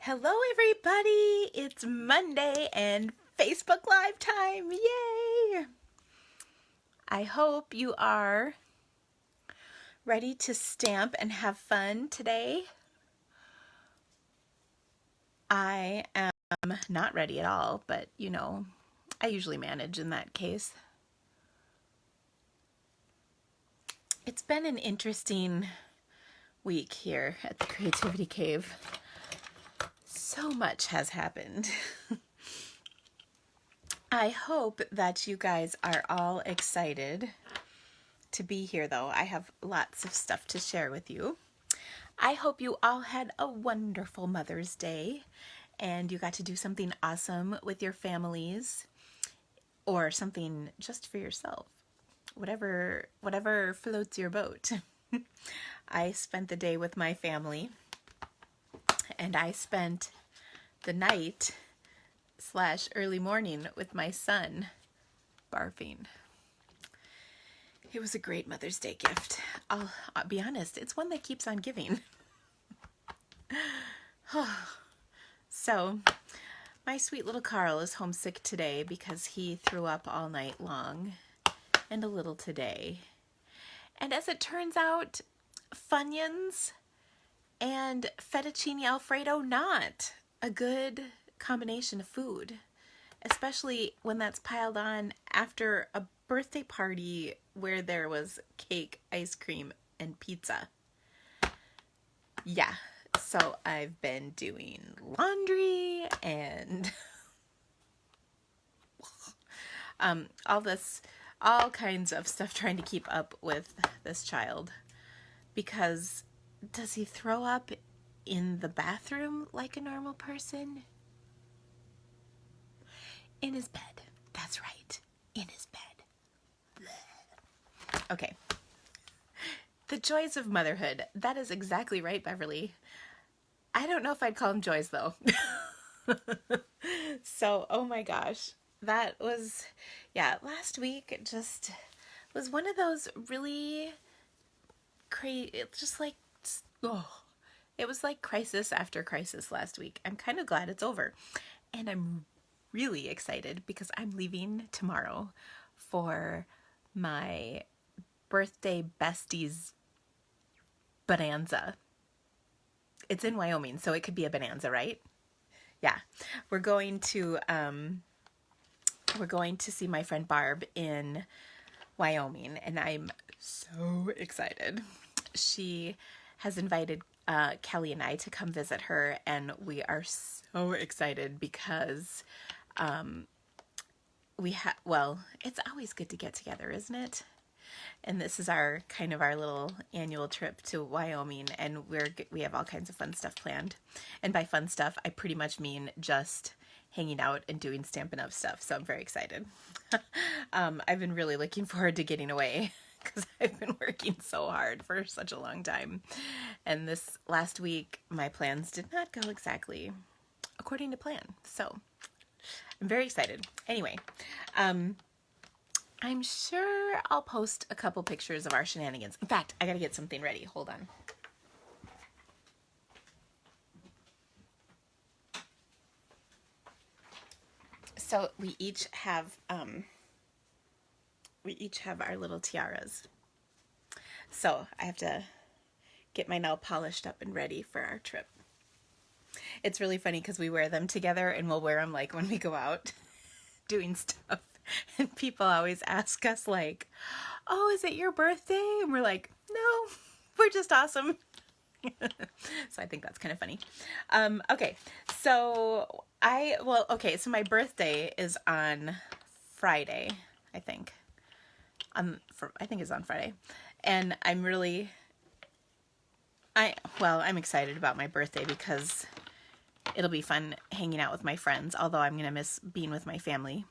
Hello, everybody! It's Monday and Facebook Live time! Yay! I hope you are ready to stamp and have fun today. I am not ready at all, but you know, I usually manage in that case. It's been an interesting week here at the Creativity Cave. So much has happened. I hope that you guys are all excited to be here, though. I have lots of stuff to share with you. I hope you all had a wonderful Mother's Day and you got to do something awesome with your families or something just for yourself. Whatever floats your boat. I spent the day with my family and I spent the night / early morning with my son barfing. It was a great Mother's Day gift. I'll be honest, it's one that keeps on giving. So, my sweet little Carl is homesick today because he threw up all night long and a little today. And as it turns out, Funyuns and fettuccine alfredo not a good combination of food, especially when that's piled on after a birthday party where there was cake, ice cream, and pizza. Yeah, so I've been doing laundry and all kinds of stuff trying to keep up with this child. Because does he throw up in the bathroom like a normal person? In his bed. That's right. In his bed. Blech. Okay. The joys of motherhood. That is exactly right, Beverly. I don't know if I'd call them joys, though. So, oh my gosh. That was, last week just was one of those really crazy, it was like crisis after crisis last week. I'm kind of glad it's over. And I'm really excited because I'm leaving tomorrow for my birthday besties bonanza. It's in Wyoming, so it could be a bonanza, right? Yeah. We're going to see my friend Barb in Wyoming, and I'm so excited. She has invited Kelly and I to come visit her, and we are so excited because it's always good to get together, isn't it? And this is our little annual trip to Wyoming, and we have all kinds of fun stuff planned. And by fun stuff, I pretty much mean just hanging out and doing Stampin' Up! Stuff, so I'm very excited. I've been really looking forward to getting away because I've been working so hard for such a long time. And this last week, my plans did not go exactly according to plan, so I'm very excited. Anyway, I'm sure I'll post a couple pictures of our shenanigans. In fact, I gotta get something ready. Hold on. So we each have our little tiaras. So I have to get mine all polished up and ready for our trip. It's really funny because we wear them together and we'll wear them like when we go out doing stuff. And people always ask us like, oh, is it your birthday? And we're like, no, we're just awesome. So I think that's kind of funny. Okay, so so my birthday is on Friday, I think. I think it's on Friday. And I'm excited about my birthday because it'll be fun hanging out with my friends, although I'm going to miss being with my family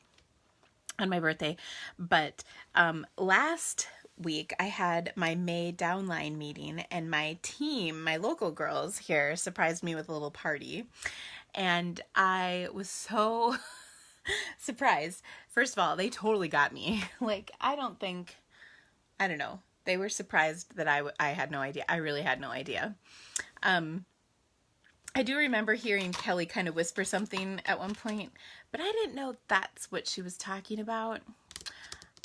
on my birthday. But last week I had my May downline meeting, and my team, my local girls here, surprised me with a little party. And I was so surprised. First of all, they totally got me. Like, I don't know. They were surprised that I had no idea. I really had no idea. I do remember hearing Kelly kind of whisper something at one point, but I didn't know that's what she was talking about.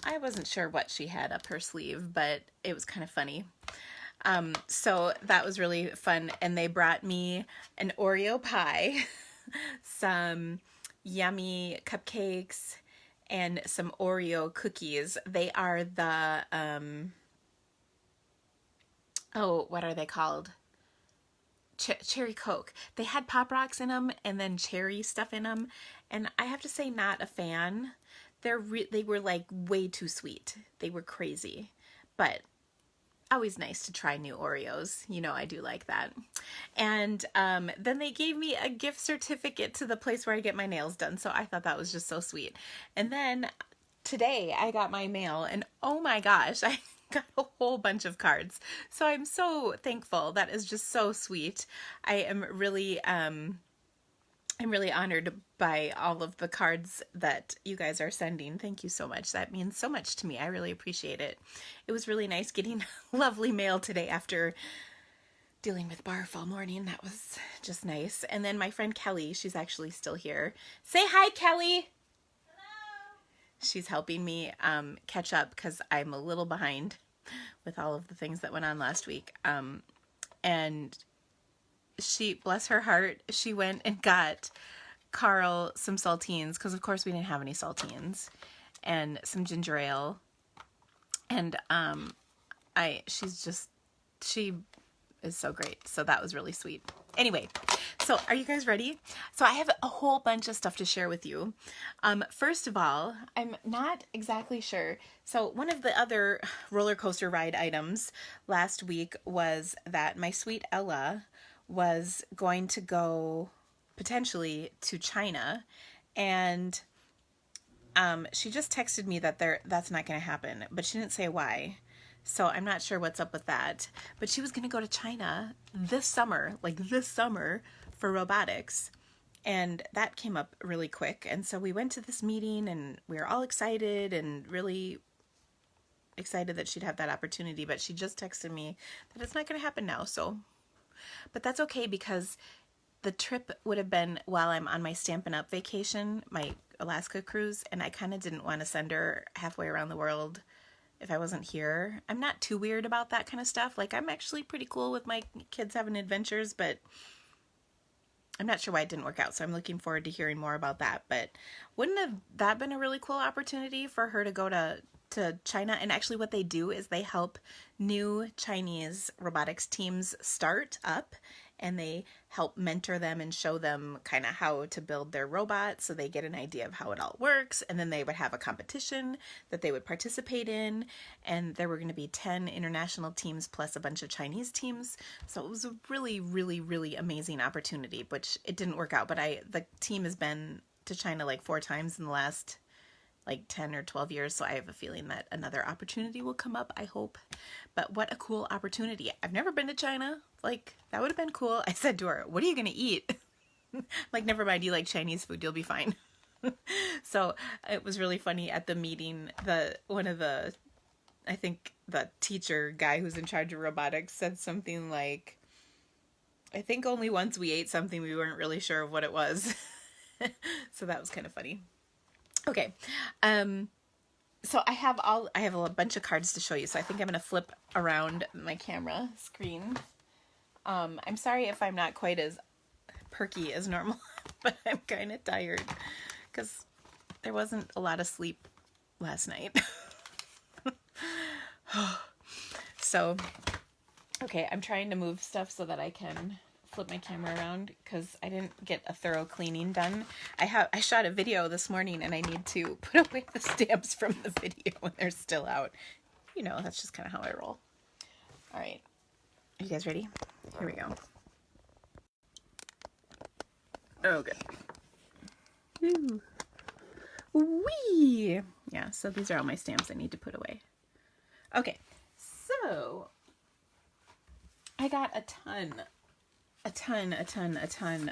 I wasn't sure what she had up her sleeve, but it was kind of funny. So that was really fun. And they brought me an Oreo pie, some yummy cupcakes, and some Oreo cookies. They are the, what are they called? Cherry Coke. They had Pop Rocks in them and then cherry stuff in them. And I have to say, not a fan. They were like way too sweet. They were crazy. But always nice to try new Oreos. You know, I do like that. And then they gave me a gift certificate to the place where I get my nails done. So I thought that was just so sweet. And then today I got my mail and oh my gosh, I got a whole bunch of cards. So I'm so thankful. That is just so sweet. I'm really honored by all of the cards that you guys are sending. Thank you so much. That means so much to me. I really appreciate it. It was really nice getting lovely mail today after dealing with barf all morning. That was just nice. And then my friend Kelly, she's actually still here. Say hi, Kelly. Hello. She's helping me catch up because I'm a little behind with all of the things that went on last week. And she, bless her heart, she went and got Carl some saltines because of course we didn't have any saltines, and some ginger ale. And she is so great. So that was really sweet. Anyway, so are you guys ready? So I have a whole bunch of stuff to share with you. First of all, I'm not exactly sure. So one of the other roller coaster ride items last week was that my sweet Ella was going to go potentially to China, and she just texted me that that's not going to happen, but she didn't say why. So I'm not sure what's up with that. But she was going to go to China this summer for robotics. And that came up really quick. And so we went to this meeting and we were all excited and really excited that she'd have that opportunity. But she just texted me that it's not going to happen now. But that's okay because the trip would have been while I'm on my Stampin' Up vacation, my Alaska cruise, and I kind of didn't want to send her halfway around the world if I wasn't here. I'm not too weird about that kind of stuff. Like, I'm actually pretty cool with my kids having adventures, but I'm not sure why it didn't work out, so I'm looking forward to hearing more about that. But wouldn't have that been a really cool opportunity for her to go to China? And actually what they do is they help new Chinese robotics teams start up, and they help mentor them and show them kind of how to build their robots so they get an idea of how it all works. And then they would have a competition that they would participate in, and there were going to be 10 international teams plus a bunch of Chinese teams. So it was a really, really, really amazing opportunity, which it didn't work out. But the team has been to China like 4 times in the last like 10 or 12 years, so I have a feeling that another opportunity will come up, I hope. But what a cool opportunity. I've never been to China. Like, that would have been cool. I said to her, what are you going to eat? Like, never mind, you like Chinese food, you'll be fine. So it was really funny at the meeting. I think the teacher guy who's in charge of robotics said something like, I think only once we ate something we weren't really sure of what it was. So that was kind of funny. Okay, so I have a bunch of cards to show you, so I think I'm going to flip around my camera screen. I'm sorry if I'm not quite as perky as normal, but I'm kind of tired because there wasn't a lot of sleep last night. So, okay, I'm trying to move stuff so that I can flip my camera around because I didn't get a thorough cleaning done. I shot a video this morning and I need to put away the stamps from the video when they're still out. You know, that's just kind of how I roll. All right. Are you guys ready? Here we go. Oh, good. Woo. Wee! Yeah, so these are all my stamps I need to put away. Okay, so I got a ton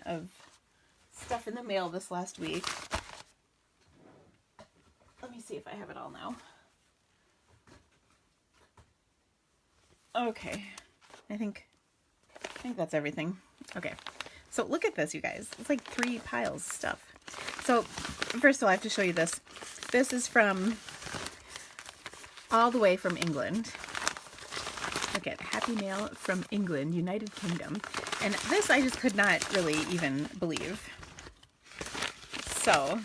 of stuff in the mail this last week. Let me see if I have it all now. Okay, I think that's everything. Okay, So look at this, you guys. It's like 3 piles of stuff. So first of all, I have to show you this. This is from all the way from England. Look at Happy Mail from England, United Kingdom. And this I just could not really even believe. So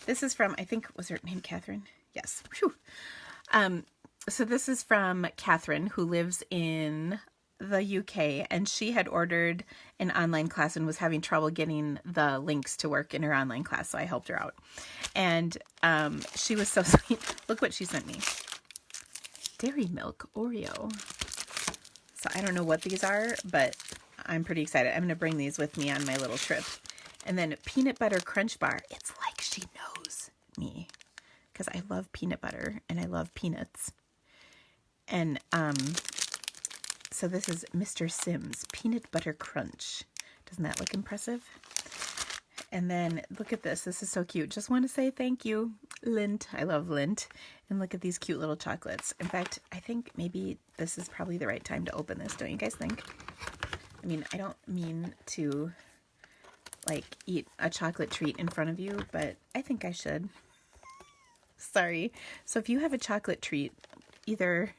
this is from, I think, was her name Catherine? Yes. Whew. So this is from Catherine, who lives in the UK, and she had ordered an online class and was having trouble getting the links to work in her online class, so I helped her out. And she was so sweet. Look what she sent me. Dairy milk Oreo. So I don't know what these are, but I'm pretty excited. I'm going to bring these with me on my little trip. And then peanut butter crunch bar. It's like she knows me because I love peanut butter and I love peanuts. And so this is Mr. Sims Peanut Butter Crunch. Doesn't that look impressive? And then look at this. This is so cute. Just want to say thank you, Lindt. I love Lindt. And look at these cute little chocolates. In fact, I think maybe this is probably the right time to open this. Don't you guys think? I mean, I don't mean to like eat a chocolate treat in front of you, but I think I should. Sorry. So if you have a chocolate treat, either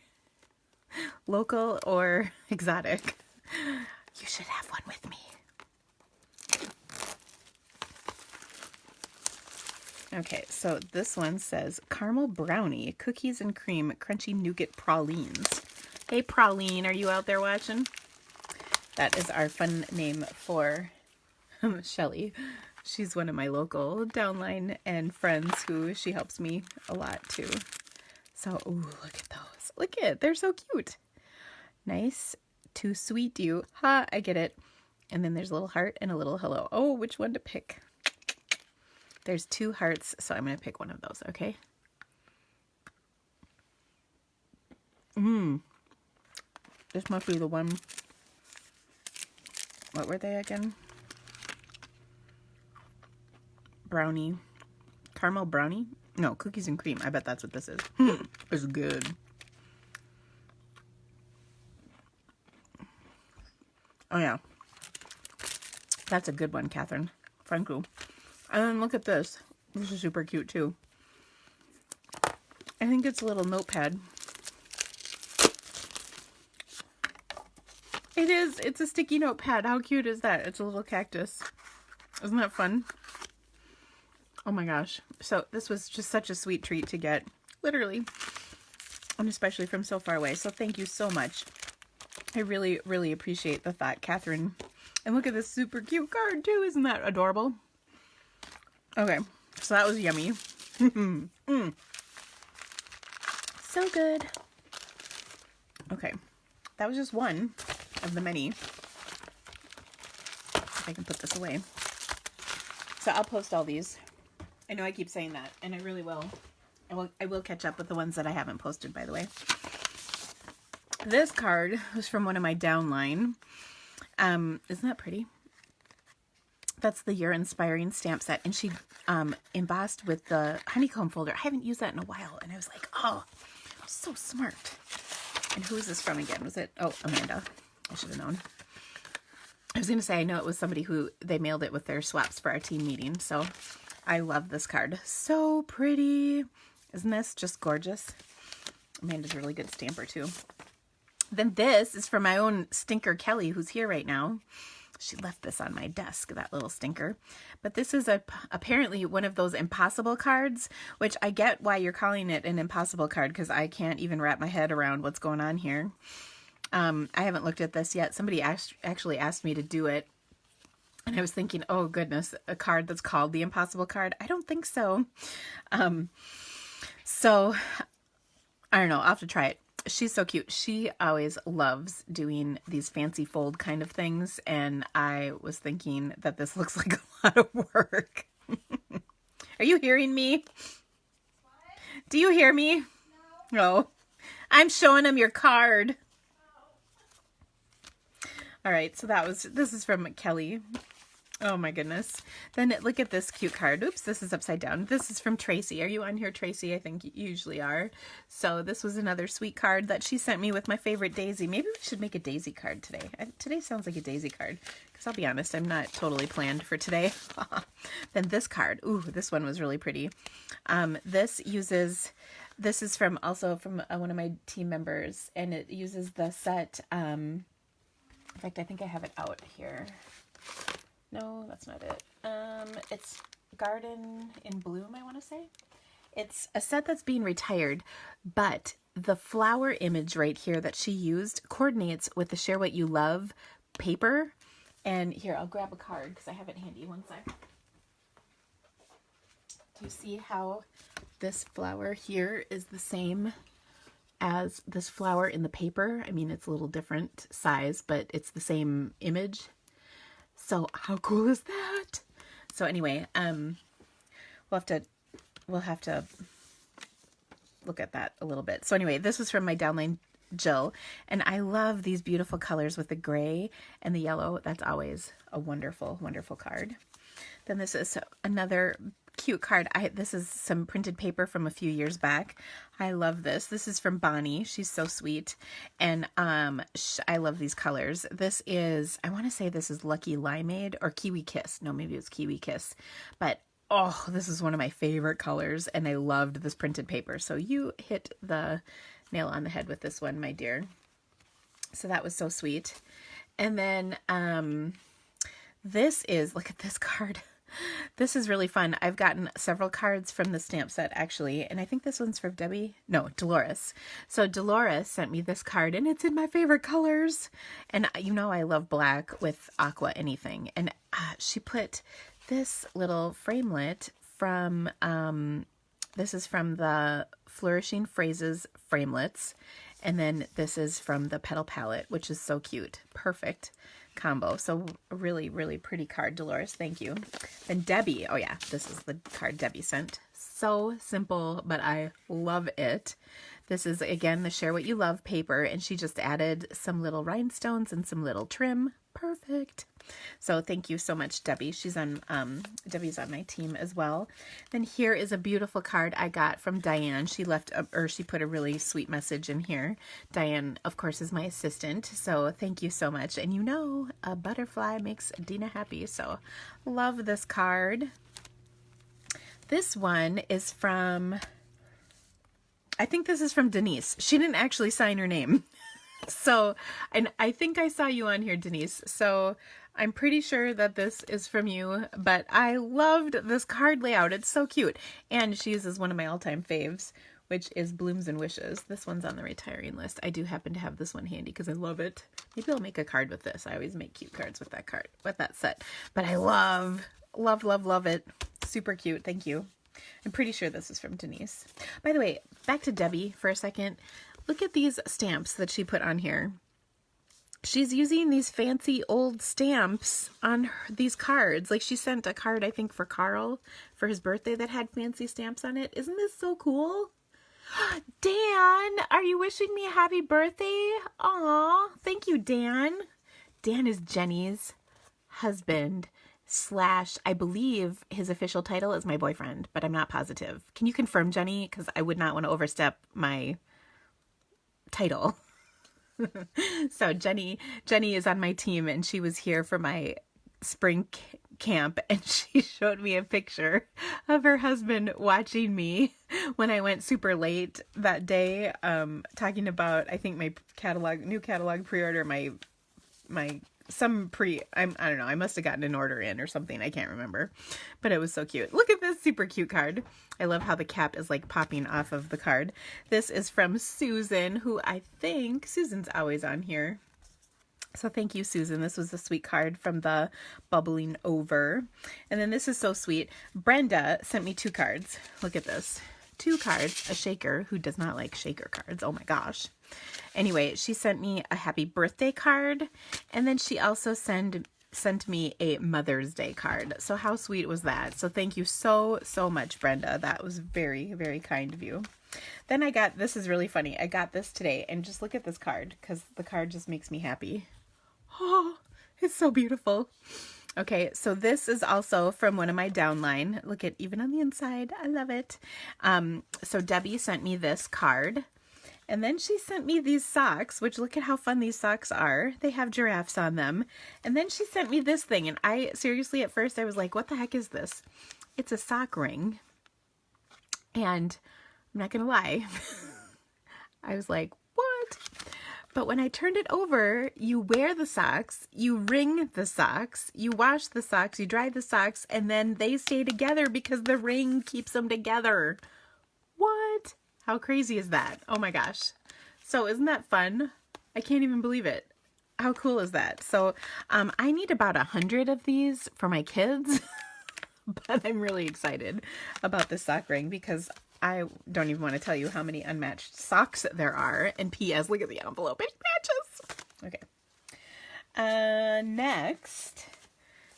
local or exotic, you should have one with me. Okay, so this one says caramel brownie, cookies and cream, crunchy nougat pralines. Hey Praline, are you out there watching? That is our fun name for Shelly. She's one of my local downline and friends who she helps me a lot too. So, ooh, look at those. Look at it. They're so cute. Nice to sweet you. Ha, I get it. And then there's a little heart and a little hello. Oh, which one to pick? There's 2 hearts, so I'm going to pick one of those, okay? This must be the one. What were they again? Brownie. Caramel brownie? No, cookies and cream. I bet that's what this is. It's good. Oh, yeah. That's a good one, Catherine. Thank you. And then look at this. This is super cute, too. I think it's a little notepad. It is. It's a sticky notepad. How cute is that? It's a little cactus. Isn't that fun? Oh my gosh. So this was just such a sweet treat to get. Literally. And especially from so far away. So thank you so much. I really, really appreciate the thought, Catherine. And look at this super cute card, too. Isn't that adorable? Okay. So that was yummy. So good. Okay. That was just one of the many. If I can put this away. So I'll post all these. I know I keep saying that, and I really will. I will catch up with the ones that I haven't posted, by the way. This card was from one of my downline. Isn't that pretty? That's the You're Inspiring stamp set, and she embossed with the honeycomb folder. I haven't used that in a while, and I was like, oh, so smart. And who is this from again? Was it? Oh, Amanda. I should have known. I was going to say, I know it was somebody who they mailed it with their swaps for our team meeting. So I love this card. So pretty. Isn't this just gorgeous? Amanda's a really good stamper too. Then this is from my own stinker, Kelly, who's here right now. She left this on my desk, that little stinker. But this is apparently one of those impossible cards, which I get why you're calling it an impossible card, because I can't even wrap my head around what's going on here. I haven't looked at this yet. Somebody actually asked me to do it. And I was thinking, oh goodness, a card that's called the impossible card? I don't think so. So, I don't know. I'll have to try it. She's so cute. She always loves doing these fancy fold kind of things. And I was thinking that this looks like a lot of work. Are you hearing me? What? Do you hear me? No. Oh, I'm showing them your card. Oh. All right. So this is from Kelly. Oh my goodness. Then look at this cute card. Oops, this is upside down. This is from Tracy. Are you on here, Tracy? I think you usually are. So this was another sweet card that she sent me with my favorite daisy. Maybe we should make a daisy card today. Today sounds like a daisy card. Because I'll be honest, I'm not totally planned for today. Then this card. Ooh, this one was really pretty. This is from also from one of my team members. And it uses the set. In fact, I think I have it out here. No, that's not it. It's Garden in Bloom, I want to say. It's a set that's being retired, but the flower image right here that she used coordinates with the Share What You Love paper. And here, I'll grab a card because I have it handy. One sec. Do you see how this flower here is the same as this flower in the paper? I mean, it's a little different size, but it's the same image. So how cool is that? So anyway, we'll have to look at that a little bit. So anyway, this was from my downline Jill, and I love these beautiful colors with the gray and the yellow. That's always a wonderful, wonderful card. Then this is another cute card. This is some printed paper from a few years back. I love this. This is from Bonnie. She's so sweet. And I love these colors. This is, I want to say this is Lucky Limeade or Kiwi Kiss. No, maybe it's Kiwi Kiss. But oh, this is one of my favorite colors, and I loved this printed paper. So you hit the nail on the head with this one, my dear. So that was so sweet. And then this is, look at this card. This is really fun. I've gotten several cards from the stamp set, actually, and I think this one's from Dolores. So Dolores sent me this card, and it's in my favorite colors. And you know I love black with aqua anything. And she put this little framelit from, this is from the Flourishing Phrases Framelits, and then this is from the Petal Palette, which is so cute. Perfect combo. So really, really pretty card, Dolores. Thank you. Then Debbie. Oh yeah, this is the card Debbie sent. So simple, but I love it. This is, again, the Share What You Love paper, and she just added some little rhinestones and some little trim. Perfect. So thank you so much, Debbie. She's on, Debbie's on my team as well. Then here is a beautiful card I got from Diane. She she put a really sweet message in here. Diane, of course, is my assistant. So thank you so much. And you know, a butterfly makes Dina happy. So love this card. This one is from, I think this is from Denise. She didn't actually sign her name. So, and I think I saw you on here, Denise. So I'm pretty sure that this is from you, but I loved this card layout. It's so cute. And she uses one of my all-time faves, which is Blooms and Wishes. This one's on the retiring list. I do happen to have this one handy because I love it. Maybe I'll make a card with this. I always make cute cards with that card, with that set. But I love it. Super cute. Thank you. I'm pretty sure this is from Denise. By the way, back to Debbie for a second. Look at these stamps that she put on here. She's using these fancy old stamps on these cards. Like, she sent a card, I think, for Carl for his birthday that had fancy stamps on it. Isn't this so cool? Dan, are you wishing me a happy birthday? Aw, thank you, Dan. Dan is Jenny's husband / I believe his official title is my boyfriend, but I'm not positive. Can you confirm, Jenny? Because I would not want to overstep my title. So Jenny is on my team, and she was here for my spring camp, and she showed me a picture of her husband watching me when I went super late that day, talking about, I think, my new catalog pre-order, I don't know, I must have gotten an order in or something. I can't remember, but it was so cute. Look at this super cute card. I love how the cap is like popping off of the card. This is from Susan, who I think Susan's always on here. So thank you, Susan. This was a sweet card from the Bubbling Over. And then this is so sweet. Brenda sent me 2 cards. Look at this. 2 cards, a shaker who does not like shaker cards. Oh my gosh. Anyway, she sent me a happy birthday card, and then she also sent me a Mother's Day card. So how sweet was that? So thank you so much, Brenda. That was very, very kind of you. Then I got, this is really funny. I got this today, and just look at this card, because the card just makes me happy. Oh, it's so beautiful. Okay, so this is also from one of my downline. Look at even on the inside. I love it. So Debbie sent me this card. And then she sent me these socks, which look at how fun these socks are. They have giraffes on them. And then she sent me this thing. And I seriously, at first, I was like, what the heck is this? It's a sock ring. And I'm not going to lie. I was like, what? But when I turned it over, you wear the socks, you wring the socks, you wash the socks, you dry the socks, and then they stay together because the ring keeps them together. What? How crazy is that? Oh my gosh. So isn't that fun? I can't even believe it. How cool is that? So I need about 100 of these for my kids, but I'm really excited about this sock ring because I don't even want to tell you how many unmatched socks there are. And P.S. Look at the envelope. It matches. Okay. Next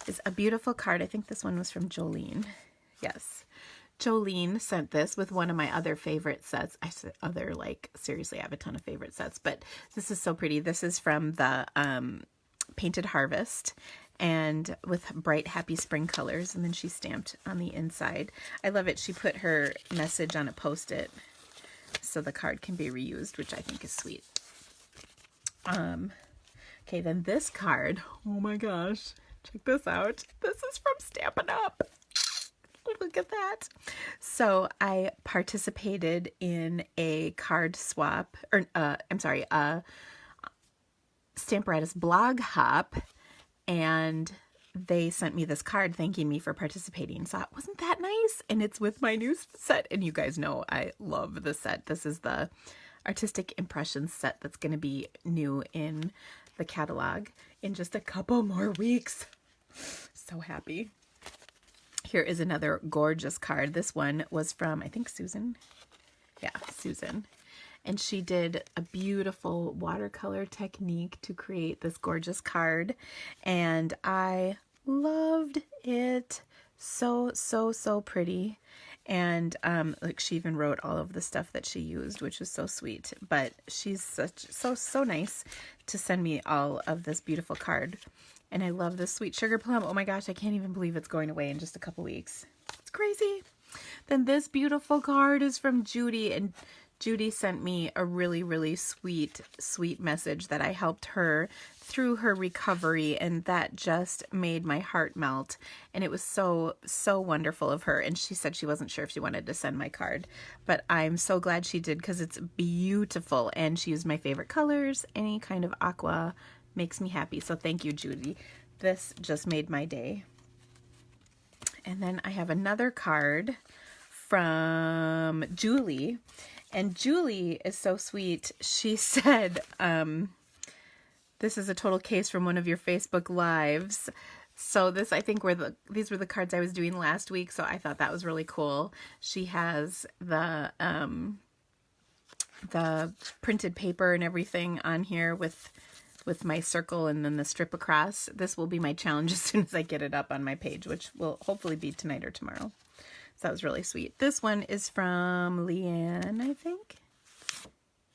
is a beautiful card. I think this one was from Jolene. Yes. Jolene sent this with one of my other favorite sets. I said other, like, seriously, I have a ton of favorite sets, but this is so pretty. This is from the Painted Harvest, and with bright, happy spring colors, and then she stamped on the inside. I love it. She put her message on a Post-it so the card can be reused, which I think is sweet. Okay, then this card, oh my gosh, check this out. This is from Stampin' Up! Look at that. So I participated in a card swap, or I'm sorry, Stamparatus blog hop, and they sent me this card thanking me for participating. So wasn't that nice? And it's with my new set. And you guys know I love the set. This is the Artistic Impressions set that's going to be new in the catalog in just a couple more weeks. So happy. Here is another gorgeous card. This one was from, I think, Susan. Yeah, Susan. And she did a beautiful watercolor technique to create this gorgeous card. And I loved it. So, so, so pretty. And like she even wrote all of the stuff that she used, which was so sweet. But she's so nice to send me all of this beautiful card. And I love this sweet sugar plum. Oh my gosh, I can't even believe it's going away in just a couple weeks. It's crazy. Then this beautiful card is from Judy, and Judy sent me a really, really sweet, sweet message that I helped her through her recovery, and that just made my heart melt. And it was so, so wonderful of her. And she said she wasn't sure if she wanted to send my card, but I'm so glad she did because it's beautiful. And she used my favorite colors. Any kind of aqua makes me happy. So thank you, Judy. This just made my day. And then I have another card from Julie. And Julie is so sweet. She said, this is a total case from one of your Facebook lives. So this, I think, these were the cards I was doing last week. So I thought that was really cool. She has the printed paper and everything on here with my circle and then the strip across. This will be my challenge as soon as I get it up on my page, which will hopefully be tonight or tomorrow. So that was really sweet. This one is from Leanne, I think.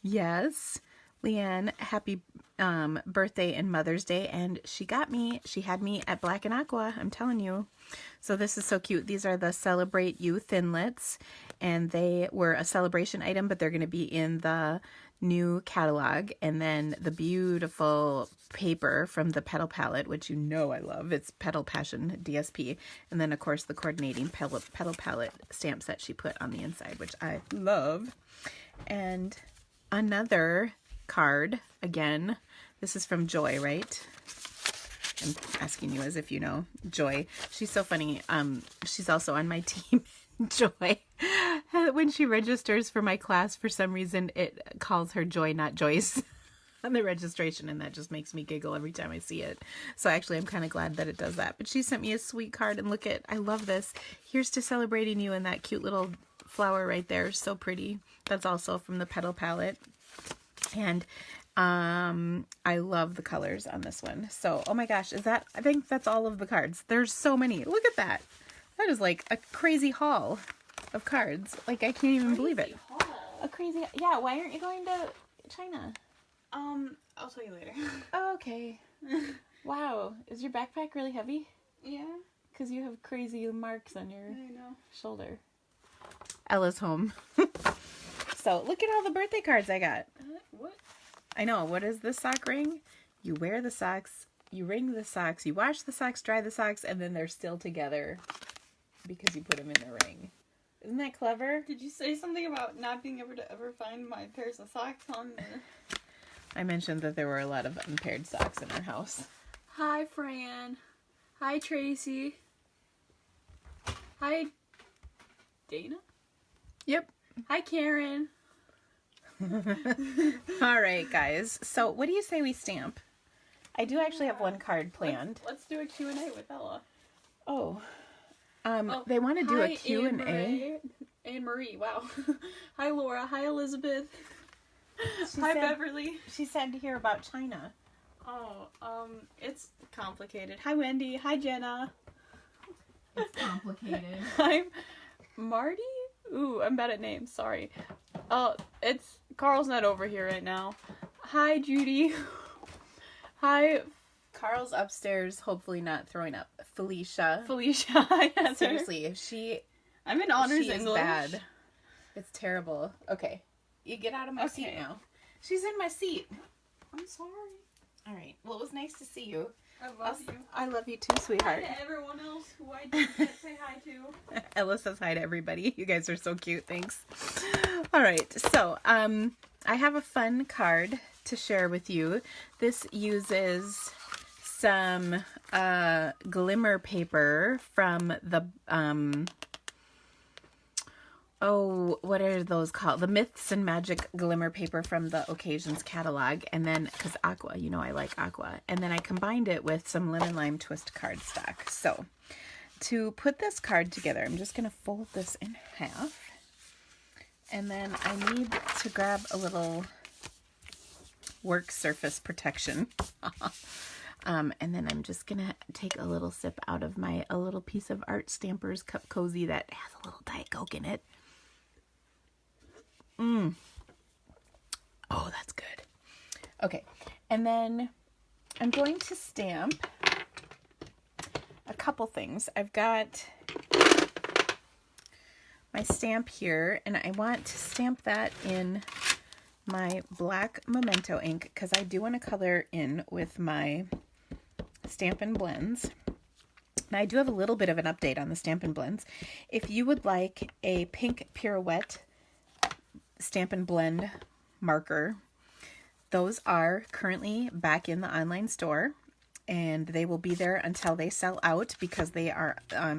Yes, Leanne, happy birthday and Mother's Day. And she had me at Black and Aqua, I'm telling you. So this is so cute. These are the Celebrate You Thinlits, and they were a celebration item, but they're going to be in the new catalog. And then the beautiful paper from the Petal Palette, which you know I love. It's Petal Passion DSP. And then, of course, the coordinating Petal Palette stamps that she put on the inside, which I love. And another card, again, this is from Joy, right? I'm asking you as if you know Joy. She's so funny. She's also on my team. Joy. When she registers for my class, for some reason, it calls her Joy, not Joyce on the registration, and that just makes me giggle every time I see it. So actually, I'm kind of glad that it does that. But she sent me a sweet card, and look at, I love this. Here's to celebrating you, and that cute little flower right there. So pretty. That's also from the Petal Palette. And I love the colors on this one. So, oh my gosh, I think that's all of the cards. There's so many. Look at that. That is like a crazy haul of cards. Like, I can't even believe it. A crazy, yeah, why aren't you going to China? I'll tell you later. Oh, okay. Wow. Is your backpack really heavy? Yeah, because you have crazy marks on your I know. shoulder. Ella's home. So, look at all the birthday cards I got. What? I know. What is this sock ring? You wear the socks, you wring the socks, you wash the socks, dry the socks, and then they're still together because you put them in the ring. Isn't that clever? Did you say something about not being able to ever find my pairs of socks on the... I mentioned that there were a lot of unpaired socks in our house. Hi, Fran. Hi, Tracy. Hi, Dana? Yep. Hi, Karen. All right, guys. So what do you say we stamp? I do actually have one card planned. Let's do a Q&A with Ella. Oh. They want to do a Q&A. Anne Marie, wow. Hi, Laura. Hi, Elizabeth. Hi, Beverly. She said to hear about China. Oh, it's complicated. Hi, Wendy. Hi, Jenna. It's complicated. I'm Marty? Ooh, I'm bad at names. Sorry. It's Carl's not over here right now. Hi, Judy. Hi. Carl's upstairs, hopefully not throwing up. Felicia. Hi, Heather. Seriously, if she... I'm in honors she is English. bad. It's terrible. Okay. You get out of my seat now. She's in my seat. I'm sorry. All right. Well, it was nice to see you. I love you. I love you too, sweetheart. Hi to everyone else who I didn't get to say hi to. Ella says hi to everybody. You guys are so cute. Thanks. All right. So, I have a fun card to share with you. This uses some glimmer paper from the what are those called? The Myths and Magic glimmer paper from the Occasions catalog. And then, because aqua, you know I like aqua. And then I combined it with some lemon lime twist cardstock. So, to put this card together, I'm just going to fold this in half. And then I need to grab a little work surface protection. And then I'm just going to take a little sip out of a little piece of Art Stampers Cup Cozy that has a little Diet Coke in it. Oh, that's good. Okay, and then I'm going to stamp a couple things. I've got my stamp here, and I want to stamp that in my black Memento ink because I do want to color in with my Stampin' Blends. And I do have a little bit of an update on the Stampin' Blends. If you would like a pink Pirouette Stampin' Blend marker, those are currently back in the online store, and they will be there until they sell out because they are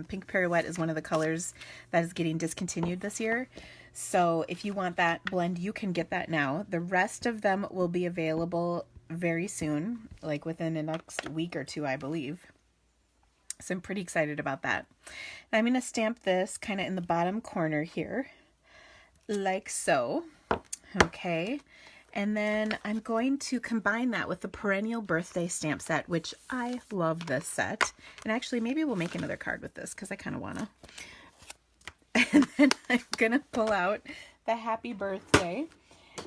pink Pirouette is one of the colors that is getting discontinued this year. So if you want that blend, you can get that now. The rest of them will be available very soon, like within the next week or two, I believe. So I'm pretty excited about that. And I'm going to stamp this kind of in the bottom corner here, like so. Okay. And then I'm going to combine that with the Perennial birthday stamp set, which I love this set. And actually, maybe we'll make another card with this because I kind of want to. And then I'm going to pull out the happy birthday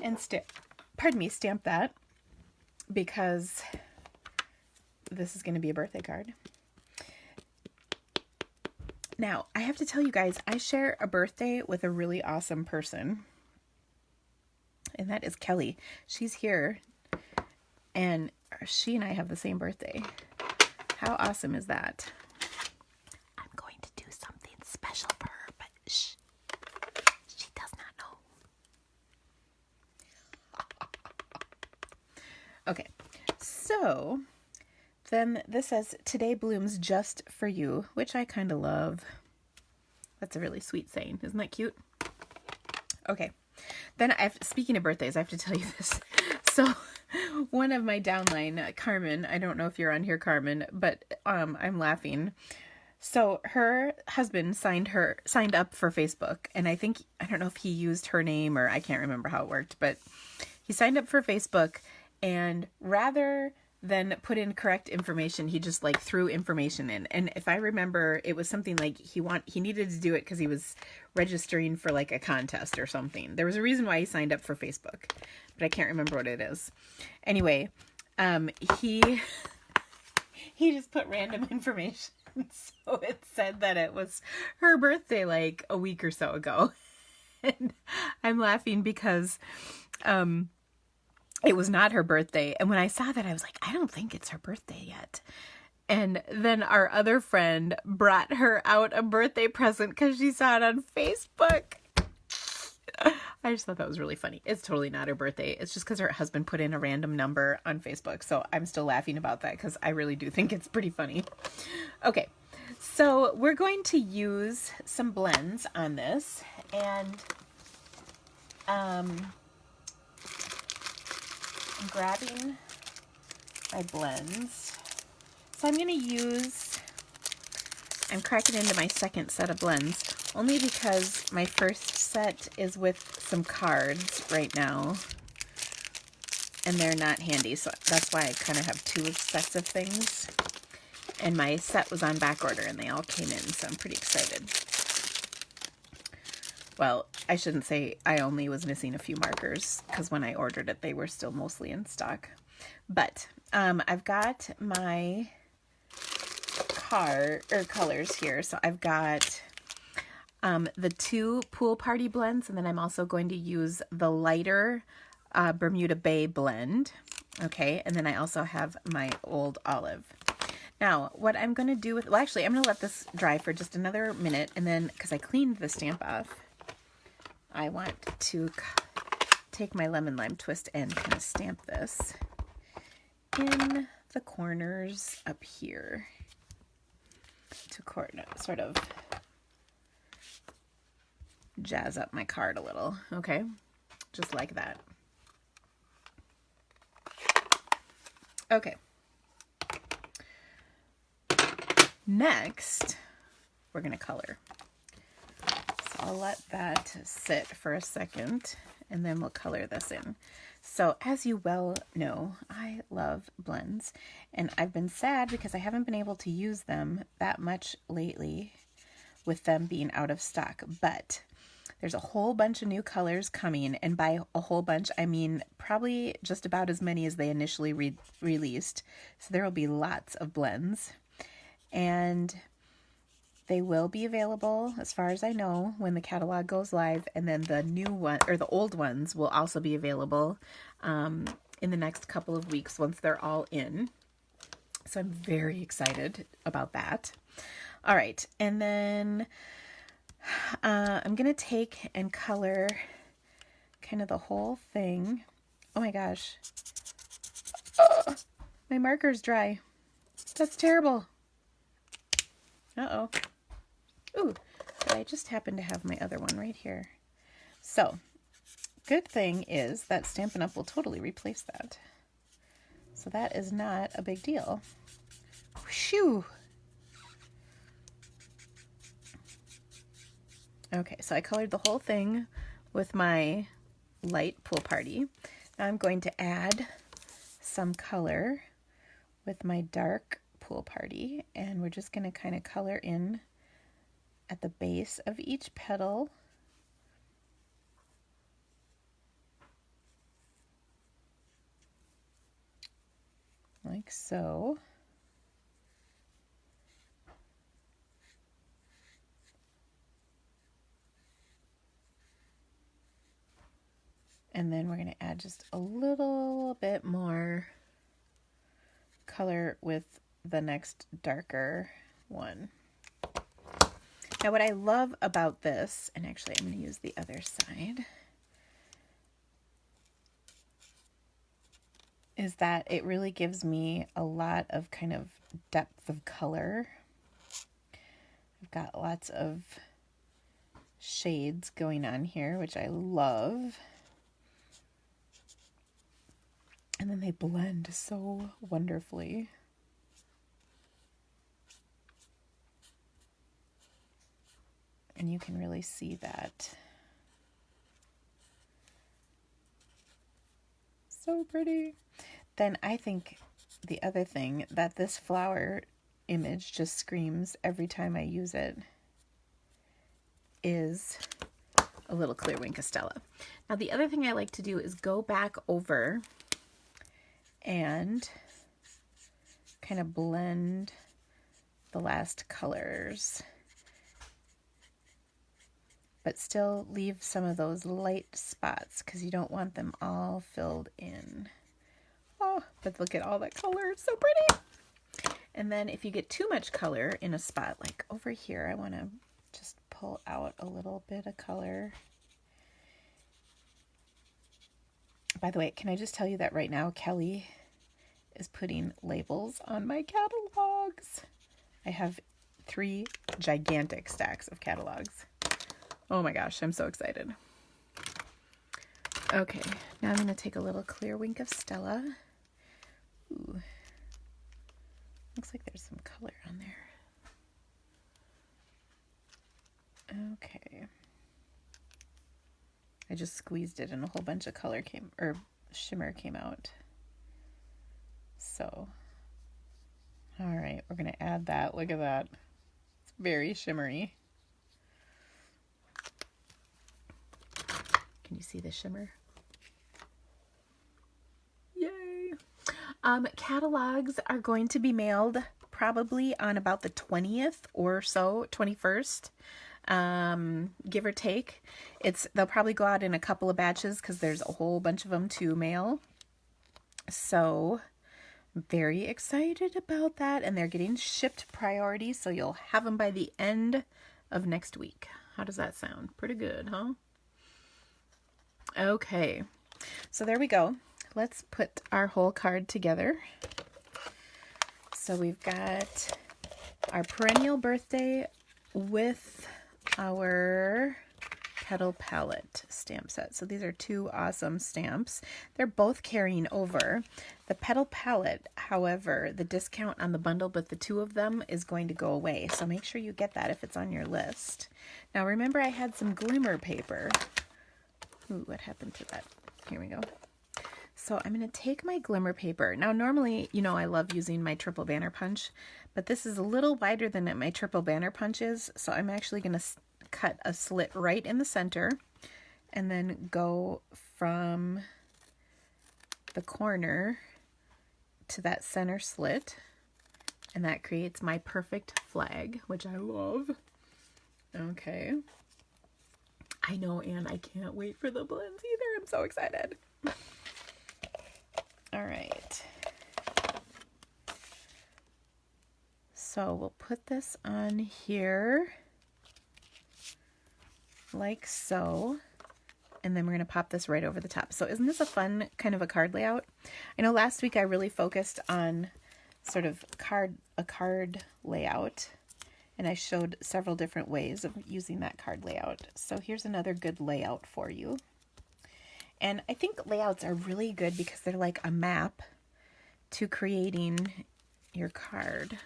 and stamp that because this is going to be a birthday card. Now, I have to tell you guys, I share a birthday with a really awesome person. And that is Kelly. She's here. And she and I have the same birthday. How awesome is that? I'm going to do something special for her, but shh. She does not know. Okay. So, then this says, today blooms just for you, which I kind of love. That's a really sweet saying. Isn't that cute? Okay. Then speaking of birthdays, I have to tell you this. So one of my downline, Carmen, I don't know if you're on here, Carmen, but I'm laughing. So her husband signed up for Facebook, and I don't know if he used her name or I can't remember how it worked, but he signed up for Facebook, and rather than put in correct information, he just like threw information in. And if I remember, it was something like he needed to do it because he was registering for like a contest or something. There was a reason why he signed up for Facebook, but I can't remember what it is. Anyway, he just put random information. So it said that it was her birthday like a week or so ago. And I'm laughing because it was not her birthday. And when I saw that, I was like, I don't think it's her birthday yet. And then our other friend brought her out a birthday present because she saw it on Facebook. I just thought that was really funny. It's totally not her birthday. It's just because her husband put in a random number on Facebook. So I'm still laughing about that because I really do think it's pretty funny. Okay, so we're going to use some blends on this. And I'm grabbing my blends. So I'm cracking into my second set of blends only because my first set is with some cards right now and they're not handy. So that's why I kind of have two sets of things. And my set was on back order and they all came in. So I'm pretty excited. Well, I shouldn't say I only was missing a few markers because when I ordered it, they were still mostly in stock. But I've got my colors here. So I've got the two Pool Party blends, and then I'm also going to use the lighter Bermuda Bay blend. Okay, and then I also have my Old Olive. Now, what I'm going to do with, well, actually, I'm going to let this dry for just another minute, and then, because I cleaned the stamp off, I want to take my lemon lime twist and kind of stamp this in the corners up here to sort of jazz up my card a little, okay? Just like that. Okay. Next, we're going to color. So I'll let that sit for a second, and then we'll color this in. So as you well know, I love blends, and I've been sad because I haven't been able to use them that much lately with them being out of stock, but there's a whole bunch of new colors coming, and by a whole bunch, I mean probably just about as many as they initially released. So there will be lots of blends, and they will be available, as far as I know, when the catalog goes live, and then the new one, or the old ones, will also be available in the next couple of weeks once they're all in. So I'm very excited about that. All right, and then I'm going to take and color kind of the whole thing. Oh my gosh. Oh, my marker's dry. That's terrible. Uh-oh. Ooh, but I just happen to have my other one right here. So, good thing is that Stampin' Up! Will totally replace that. So that is not a big deal. Whew. Okay, so I colored the whole thing with my light Pool Party. Now I'm going to add some color with my dark Pool Party, and we're just going to kind of color in at the base of each petal. Like so. And then we're going to add just a little bit more color with the next darker one. Now what I love about this, and actually I'm going to use the other side, is that it really gives me a lot of kind of depth of color. I've got lots of shades going on here, which I love. And then they blend so wonderfully. And you can really see that. So pretty. Then I think the other thing that this flower image just screams every time I use it is a little clear wing Castella. Now the other thing I like to do is go back over and kind of blend the last colors, but still leave some of those light spots because you don't want them all filled in. Oh, but look at all that color. It's so pretty. And then if you get too much color in a spot, like over here, I want to just pull out a little bit of color. By the way, can I just tell you that right now Kelly is putting labels on my catalogs. I have 3 gigantic stacks of catalogs. Oh my gosh, I'm so excited. Okay, now I'm going to take a little clear wink of Stella. Ooh. Looks like there's some color on there. Okay. I just squeezed it and a whole bunch of color shimmer came out. So, all right, we're going to add that. Look at that. It's very shimmery. Can you see the shimmer? Yay! Catalogs are going to be mailed probably on about the 20th or so, 21st. Give or take. They'll probably go out in a couple of batches because there's a whole bunch of them to mail. So I'm very excited about that, and they're getting shipped priority, so you'll have them by the end of next week. How does that sound? Pretty good, huh? Okay, so there we go. Let's put our whole card together. So we've got our Perennial birthday with our Petal Palette stamp set. So these are 2 awesome stamps. They're both carrying over. The Petal Palette, however, the discount on the bundle with the 2 of them is going to go away. So make sure you get that if it's on your list. Now remember I had some glimmer paper. Ooh, what happened to that? Here we go. So I'm going to take my glimmer paper. Now normally, you know, I love using my triple banner punch, but this is a little wider than my triple banner punch is. So I'm actually going to cut a slit right in the center and then go from the corner to that center slit. And that creates my perfect flag, which I love. Okay. I know, and I can't wait for the blends either. I'm so excited. All right. So we'll put this on here like so. And then we're going to pop this right over the top. So isn't this a fun kind of a card layout? I know last week I really focused on sort of a card layout. And I showed several different ways of using that card layout. So here's another good layout for you. And I think layouts are really good because they're like a map to creating your card.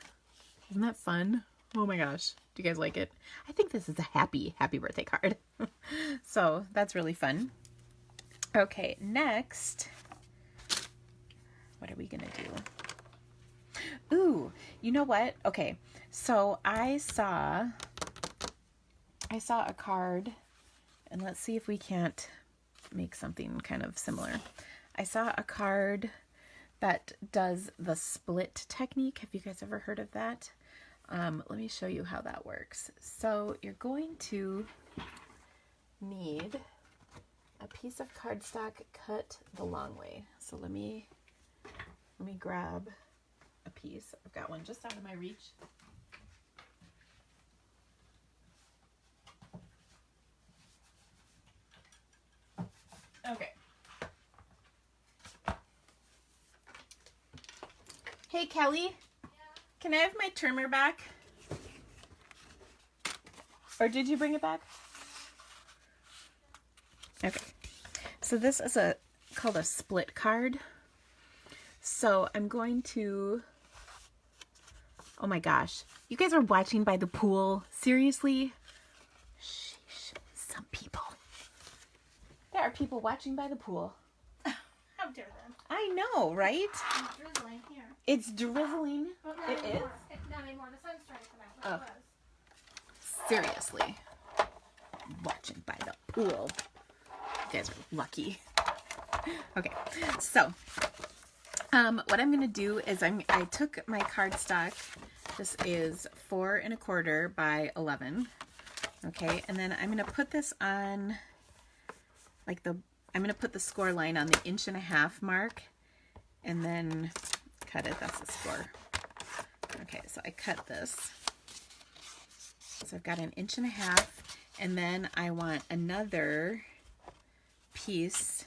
Isn't that fun? Oh my gosh. Do you guys like it? I think this is a happy birthday card. So that's really fun. Okay, next, what are we going to do? Ooh, you know what? Okay, so I saw a card, and let's see if we can't make something kind of similar. I saw a card that does the split technique. Have you guys ever heard of that? Let me show you how that works. So you're going to need a piece of cardstock cut the long way. So let me grab a piece. I've got one just out of my reach. Okay. Hey, Kelly. Yeah. Can I have my trimmer back? Or did you bring it back? Okay. So this is called a split card. So I'm going to... Oh my gosh. You guys are watching by the pool. Seriously? Sheesh. Some people. There are people watching by the pool. How dare them? I know, right? It's drizzling here. It's drizzling. Well, It is? Not anymore. The sun's trying to come out. But it was. Seriously. Watching by the pool. You guys are lucky. Okay, so what I'm going to do is I took my cardstock This is 4 1/4 by 11. Okay, and then I'm going to put this on like I'm going to put the score line on the 1.5 inch mark and then cut it. That's the score. Okay, so I cut this. So I've got an 1.5 inch, and then I want another piece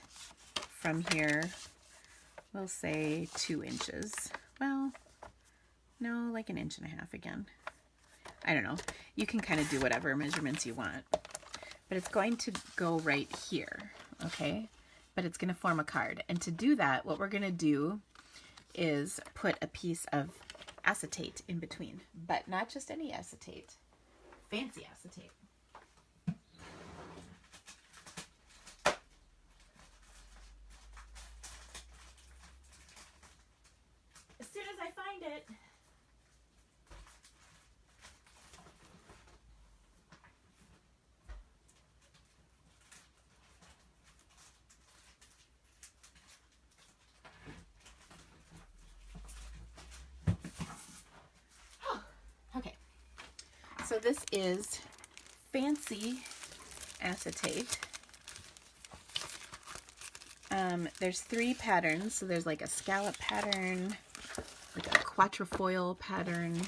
from here. We'll say 2 inches. Well, no, like an 1.5 inch again. I don't know. You can kind of do whatever measurements you want. But it's going to go right here, okay? But it's going to form a card. And to do that, what we're going to do is put a piece of acetate in between. But not just any acetate. Fancy acetate. As soon as I find it. Okay, so this is fancy acetate. There's 3 patterns. So there's like a scallop pattern, like a quatrefoil pattern,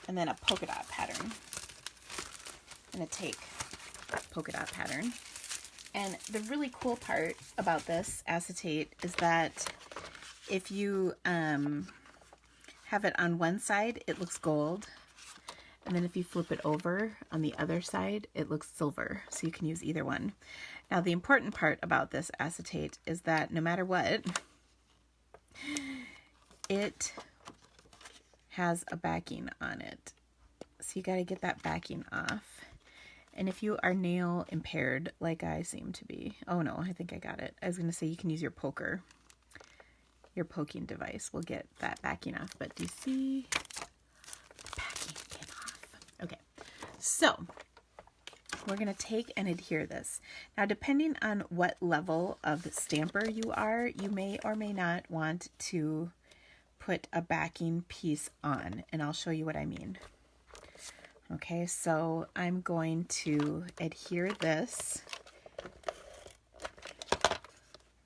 and then a polka dot pattern, and a take polka dot pattern. And the really cool part about this acetate is that if you have it on one side, it looks gold. And then if you flip it over on the other side, it looks silver. So you can use either one. Now, the important part about this acetate is that no matter what, it has a backing on it. So you got to get that backing off. And if you are nail impaired, like I seem to be, oh no, I think I got it. I was going to say you can use your poker. Your poking device will get that backing off. But do you see the backing get off? Okay, so we're going to take and adhere this. Now, depending on what level of stamper you are, you may or may not want to put a backing piece on, and I'll show you what I mean. Okay, so I'm going to adhere this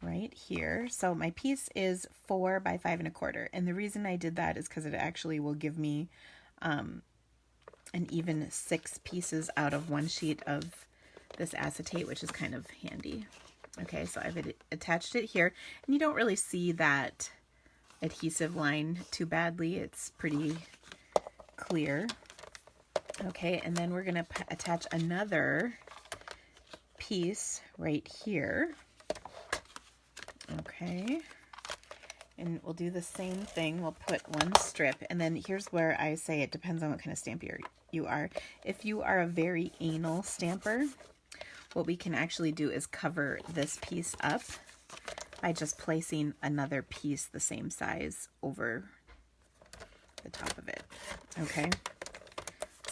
right here. So my piece is 4 by 5 1/4, and the reason I did that is because it actually will give me an even 6 pieces out of one sheet of this acetate, which is kind of handy. Okay, so I've attached it here, and you don't really see that adhesive line too badly. It's pretty clear. Okay, and then we're going to attach another piece right here. Okay, and we'll do the same thing. We'll put one strip, and then here's where I say it depends on what kind of stamper you are. If you are a very anal stamper, what we can actually do is cover this piece up by just placing another piece the same size over the top of it. Okay,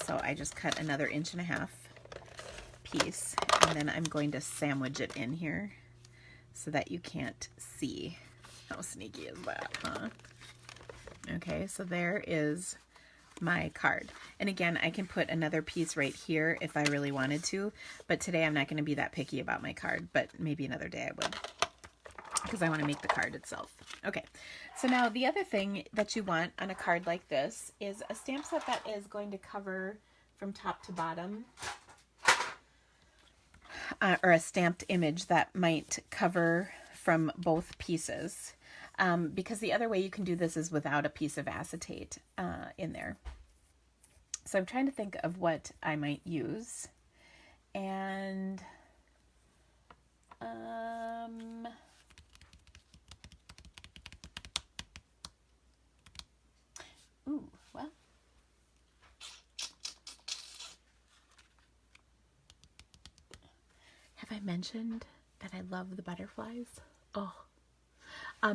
so I just cut another 1.5 inch piece, and then I'm going to sandwich it in here so that you can't see. How sneaky is that, huh? Okay, so there is my card. And again, I can put another piece right here if I really wanted to, but today I'm not going to be that picky about my card, but maybe another day I would, because I want to make the card itself. Okay, so now the other thing that you want on a card like this is a stamp set that is going to cover from top to bottom, or a stamped image that might cover from both pieces. Because the other way you can do this is without a piece of acetate in there. So I'm trying to think of what I might use. And ooh, well, have I mentioned that I love the butterflies? Oh.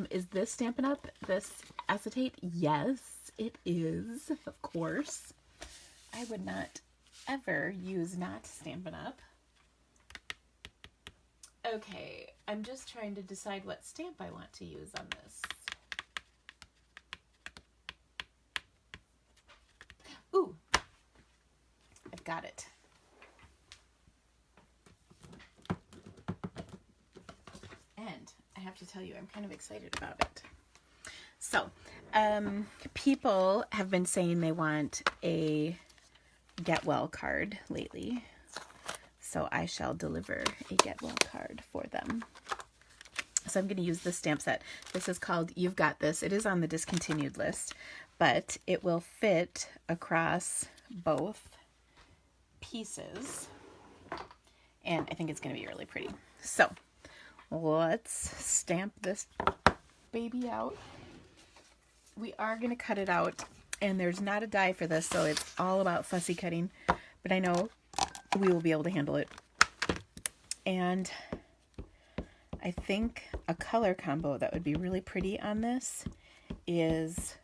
Is this Stampin' Up! This acetate? Yes, it is, of course. I would not ever use not Stampin' Up! Okay, I'm just trying to decide what stamp I want to use on this. got it. And I have to tell you, I'm kind of excited about it. So, people have been saying they want a get well card lately. So I shall deliver a get well card for them. So I'm going to use this stamp set. This is called You've Got This. It is on the discontinued list, but it will fit across both pieces. And I think it's going to be really pretty. So let's stamp this baby out. We are going to cut it out, and there's not a die for this, so it's all about fussy cutting, but I know we will be able to handle it. And I think a color combo that would be really pretty on this is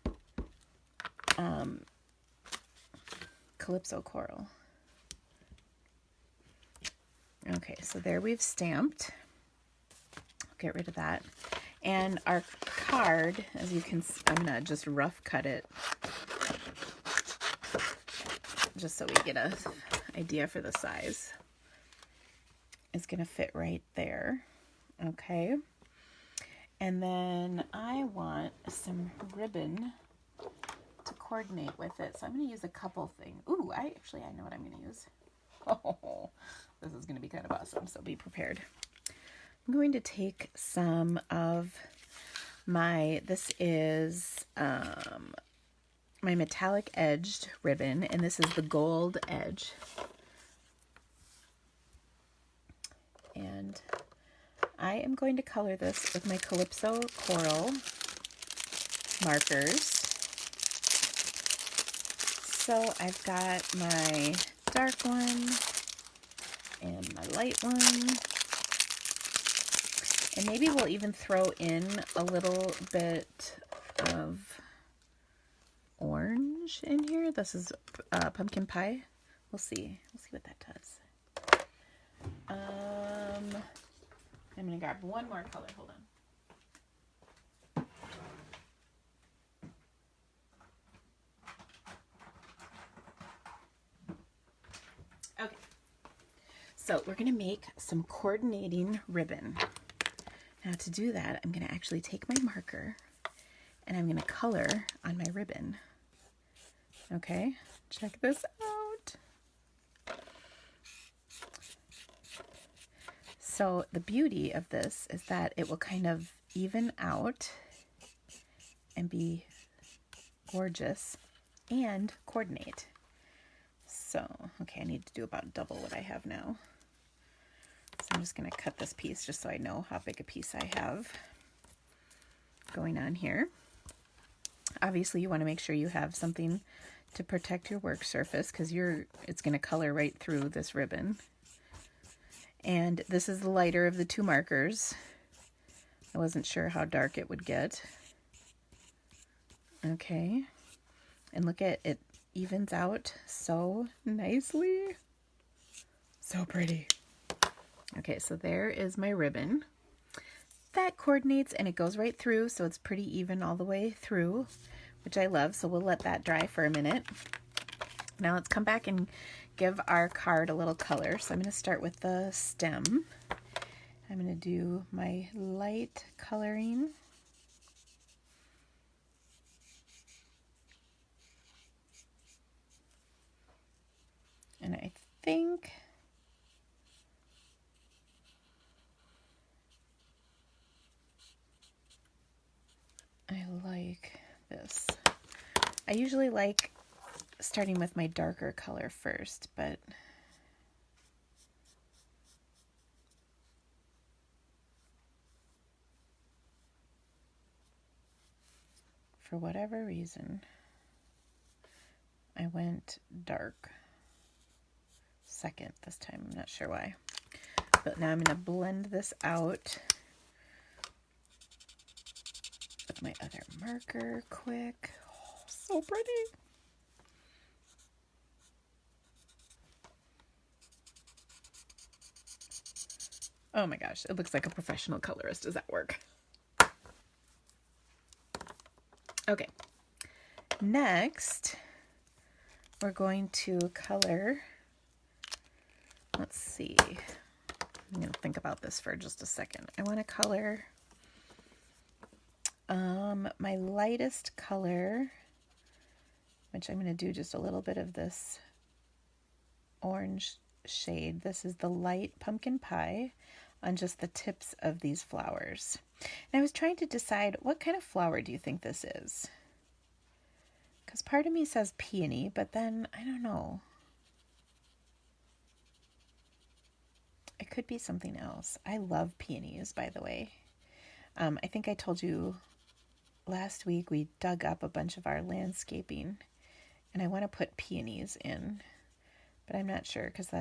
Calypso Coral. Okay, so there we've stamped. Get rid of that. And our card, as you can see, I'm going to just rough cut it just so we get an idea for the size. It's going to fit right there. Okay. And then I want some ribbon to coordinate with it. So I'm going to use a couple things. Ooh, I know what I'm going to use. Oh, this is going to be kind of awesome, so be prepared. I'm going to take some of this is my metallic edged ribbon, and this is the gold edge. And I am going to color this with my Calypso Coral markers. So I've got my dark one and my light one. And maybe we'll even throw in a little bit of orange in here. This is pumpkin pie. We'll see. We'll see what that does. I'm going to grab one more color. Hold on. Okay. So we're going to make some coordinating ribbon. Now to do that, I'm going to actually take my marker and I'm going to color on my ribbon. Okay, check this out. So the beauty of this is that it will kind of even out and be gorgeous and coordinate. So, okay, I need to do about double what I have now. So I'm just going to cut this piece just so I know how big a piece I have going on here. Obviously, you want to make sure you have something to protect your work surface because it's going to color right through this ribbon. And this is the lighter of the two markers. I wasn't sure how dark it would get. Okay. And look at it, evens out so nicely. So pretty. Okay, so there is my ribbon. That coordinates and it goes right through, so it's pretty even all the way through, which I love. So we'll let that dry for a minute. Now let's come back and give our card a little color. So I'm going to start with the stem. I'm going to do my light coloring. And I think I like this. I usually like starting with my darker color first, but for whatever reason, I went dark second this time. I'm not sure why. But now I'm going to blend this out with my other marker quick. Oh, so pretty. Oh my gosh, it looks like a professional colorist. Does that work? Okay. Next, we're going to color let's see. I'm going to think about this for just a second. I want to color my lightest color, which I'm going to do just a little bit of this orange shade. This is the light pumpkin pie on just the tips of these flowers. And I was trying to decide, what kind of flower do you think this is? Because part of me says peony, but then I don't know. It could be something else. I love peonies, by the way. I think I told you last week we dug up a bunch of our landscaping, and I want to put peonies in, but I'm not sure because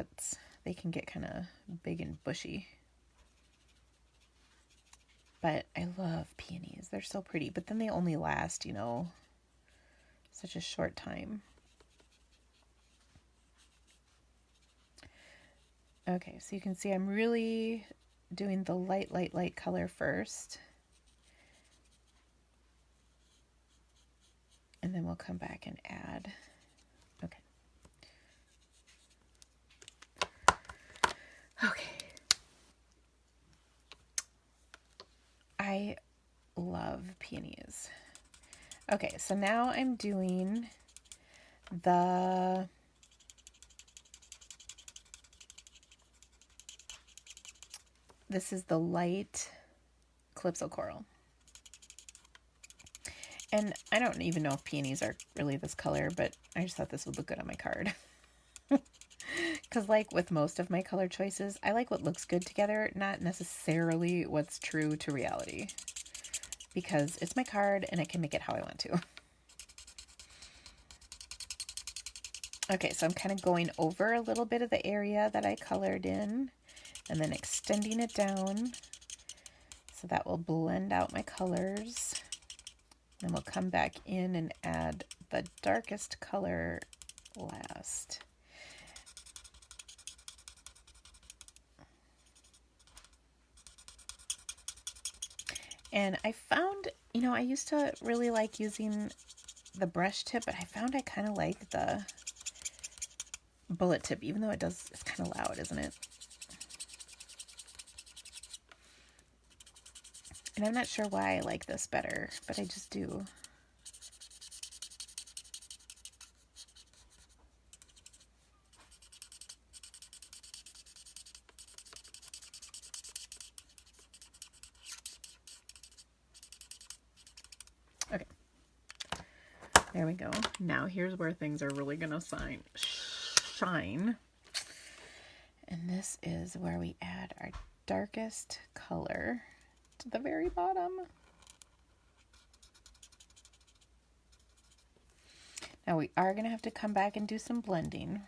they can get kind of big and bushy. But I love peonies. They're so pretty, but then they only last, such a short time. Okay, so you can see I'm really doing the light color first. And then we'll come back and add. Okay. Okay. I love peonies. Okay, so now I'm doing this is the light Calypso Coral. And I don't even know if peonies are really this color, but I just thought this would look good on my card. Because like with most of my color choices, I like what looks good together, not necessarily what's true to reality. Because it's my card and I can make it how I want to. Okay, so I'm kind of going over a little bit of the area that I colored in and then extending it down. So that will blend out my colors. Then we'll come back in and add the darkest color last. And I found, I used to really like using the brush tip, but I found I kind of like the bullet tip, even though it's kind of loud, isn't it? And I'm not sure why I like this better, but I just do. Okay. There we go. Now here's where things are really going to shine. And this is where we add our darkest color to the very bottom. Now we are going to have to come back and do some blending.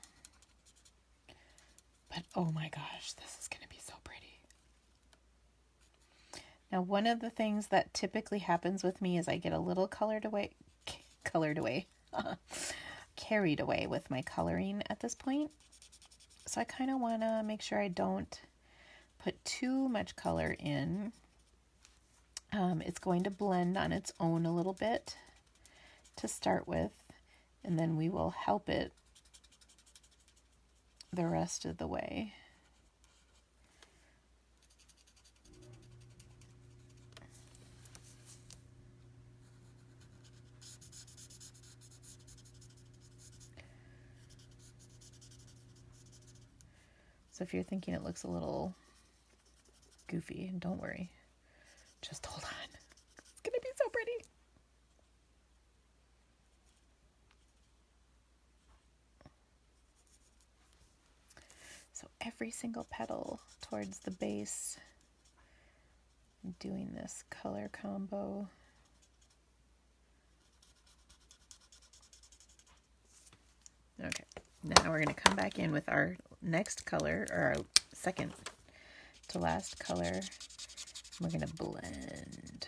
But oh my gosh, this is going to be so pretty. Now one of the things that typically happens with me is I get a little carried away with my coloring at this point. So I kind of want to make sure I don't put too much color in. It's going to blend on its own a little bit to start with, and then we will help it the rest of the way. So if you're thinking it looks a little goofy, don't worry. Just hold on. It's going to be so pretty. So every single petal towards the base, I'm doing this color combo. Okay, now we're going to come back in with our next color, or our second to last color. We're going to blend.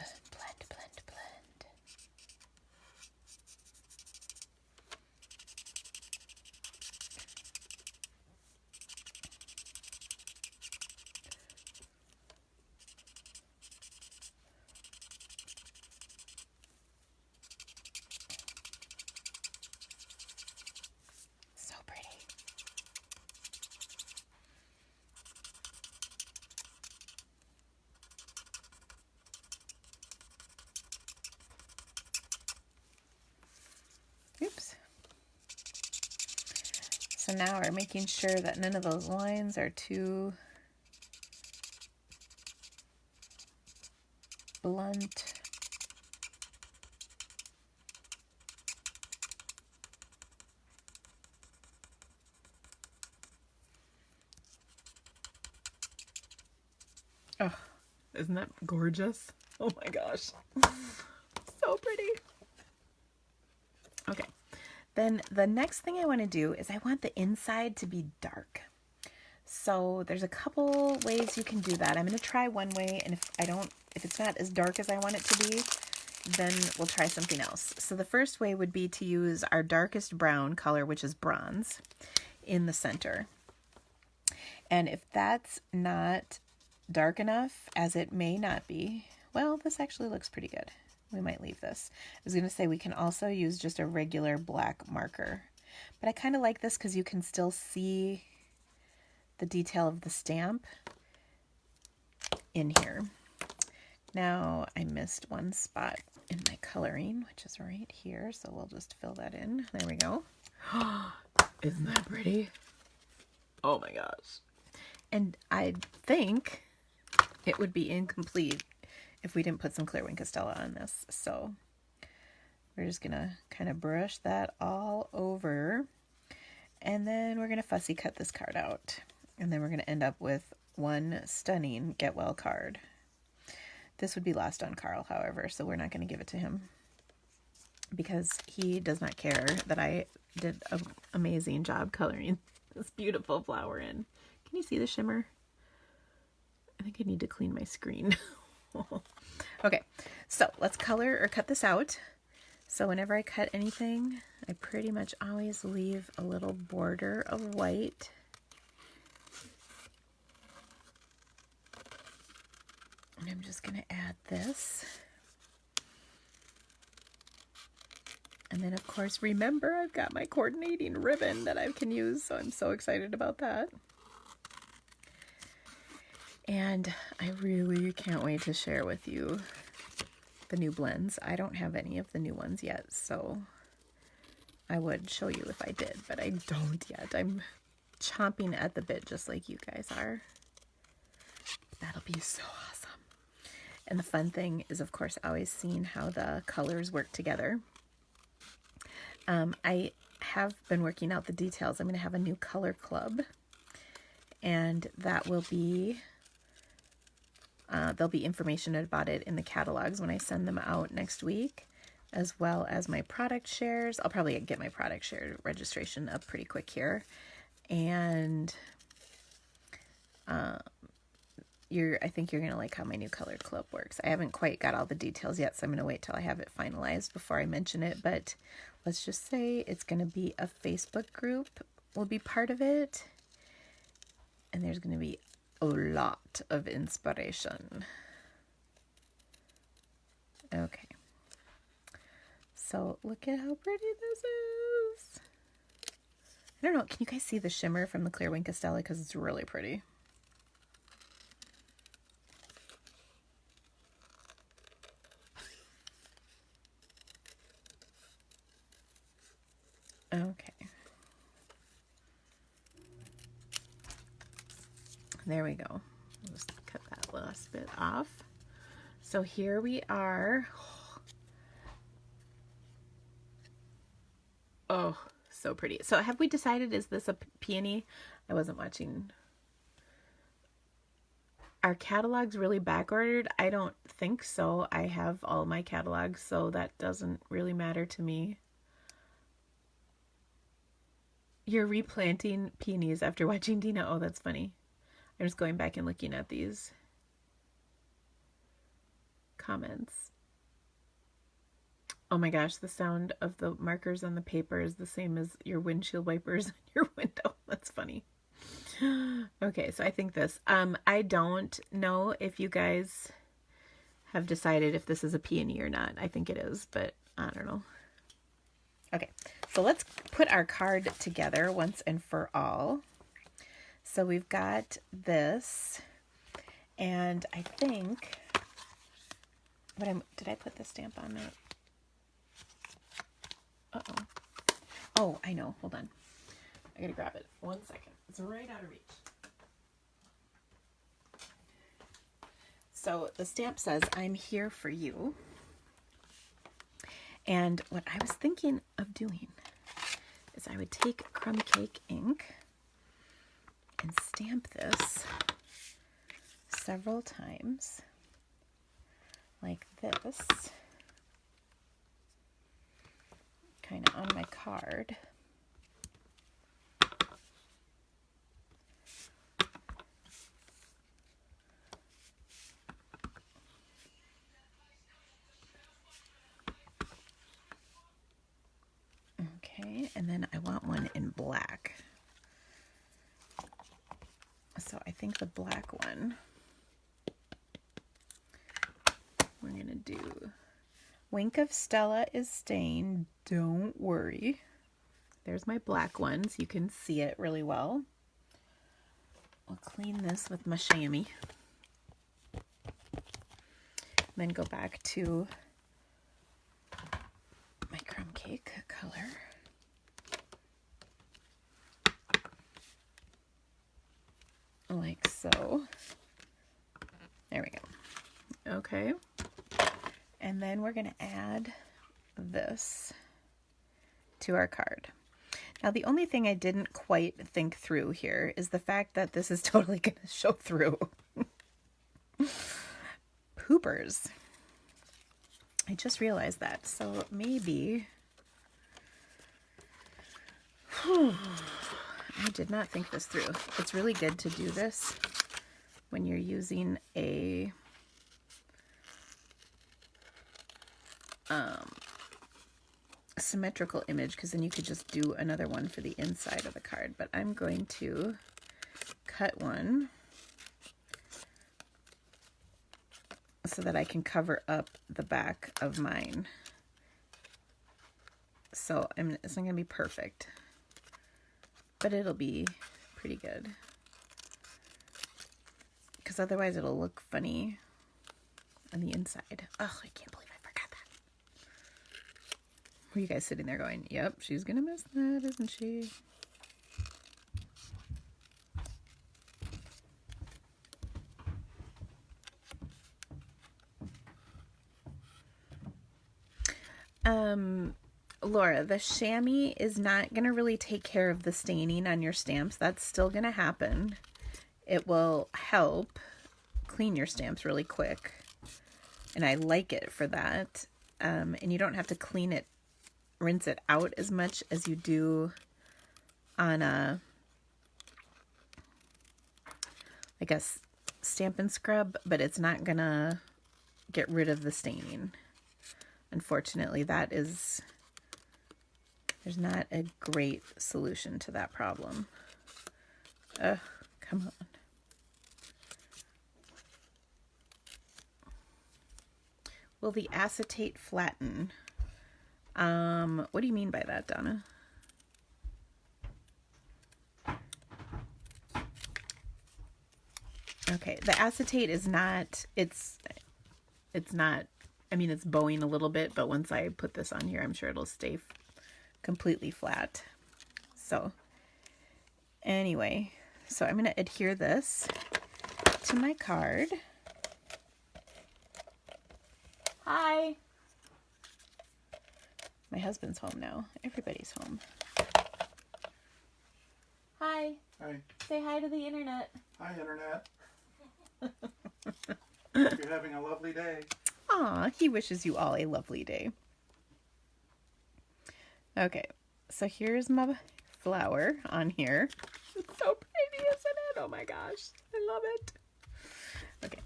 So pretty. So now we're making sure that none of those lines are too blunt. Oh, isn't that gorgeous? Oh my gosh. So pretty. Okay. Then the next thing I want to do is I want the inside to be dark. So there's a couple ways you can do that. I'm going to try one way, and if it's not as dark as I want it to be, then we'll try something else. So the first way would be to use our darkest brown color, which is bronze, in the center. And if that's not dark enough, as it may not be, well, this actually looks pretty good. We might leave this. I was going to say we can also use just a regular black marker, but I kind of like this because you can still see the detail of the stamp in here. Now I missed one spot in my coloring, which is right here, so we'll just fill that in. There we go. Isn't that pretty? Oh my gosh. And I think it would be incomplete if we didn't put some clear wing Castella on this. So we're just gonna kind of brush that all over, and then we're gonna fussy cut this card out, and then we're gonna end up with one stunning get well card. This would be lost on Carl, however, so we're not gonna give it to him because he does not care that I did an amazing job coloring this beautiful flower in. Can you see the shimmer? I think I need to clean my screen. Okay, so let's color or cut this out. So whenever I cut anything, I pretty much always leave a little border of white. And I'm just going to add this. And then, of course, remember, I've got my coordinating ribbon that I can use, so I'm so excited about that. And I really can't wait to share with you the new blends. I don't have any of the new ones yet, so I would show you if I did, but I don't yet. I'm chomping at the bit just like you guys are. That'll be so awesome. And the fun thing is, of course, always seeing how the colors work together. I have been working out the details. I'm going to have a new color club, and that will be, there'll be information about it in the catalogs when I send them out next week, as well as my product shares. I'll probably get my product share registration up pretty quick here. And I think you're going to like how my new color club works. I haven't quite got all the details yet, so I'm going to wait till I have it finalized before I mention it. But let's just say it's going to be a Facebook group will be part of it. And there's going to be a lot of inspiration. Okay. So look at how pretty this is. I don't know. Can you guys see the shimmer from the clear wing Castella? Because it's really pretty. Okay. There we go. Just cut that last bit off. So here we are. Oh, so pretty. So have we decided, is this a peony? I wasn't watching. Are catalogs really back ordered? I don't think so. I have all my catalogs, so that doesn't really matter to me. You're replanting peonies after watching Dina. Oh, that's funny. I'm just going back and looking at these comments. Oh my gosh, the sound of the markers on the paper is the same as your windshield wipers on your window. That's funny. Okay, so I think this. I don't know if you guys have decided if this is a peony or not. I think it is, but I don't know. Okay, so let's put our card together once and for all. So we've got this, and I think, did I put the stamp on it? Uh-oh. Oh, I know, hold on. I gotta grab it. 1 second. It's right out of reach. So the stamp says, "I'm here for you." And what I was thinking of doing is I would take crumb cake ink and stamp this several times like this, kind of on my card. Okay, and then I want one in black. So I think the black one, we're gonna do Wink of Stella is stained, don't worry. There's my black ones. You can see it really well. I'll clean this with my chamois. Then go back to my crumb cake color. Like so. There we go. Okay. And then we're going to add this to our card. Now, the only thing I didn't quite think through here is the fact that this is totally going to show through. Poopers. I just realized that. So maybe... I did not think this through. It's really good to do this when you're using a symmetrical image, because then you could just do another one for the inside of the card. But I'm going to cut one so that I can cover up the back of mine. So it's not going to be perfect, but it'll be pretty good, because otherwise it'll look funny on the inside. Oh, I can't believe I forgot that. Were you guys sitting there going, yep, she's gonna miss that, isn't she? Laura, the chamois is not going to really take care of the staining on your stamps. That's still going to happen. It will help clean your stamps really quick, and I like it for that. And you don't have to clean it, rinse it out as much as you do on a Stamp and Scrub, but it's not going to get rid of the staining. Unfortunately, there's not a great solution to that problem. Ugh, come on. Will the acetate flatten? What do you mean by that, Donna? Okay, the acetate is not, it's not, I mean, it's bowing a little bit, but once I put this on here, I'm sure it'll stay completely flat. So anyway, so I'm going to adhere this to my card. Hi. My husband's home now. Everybody's home. Hi. Hi. Say hi to the internet. Hi, Internet. Hope you're having a lovely day. Aw, he wishes you all a lovely day. Okay, so here's my flower on here. It's so pretty, isn't it? Oh my gosh, I love it. Okay,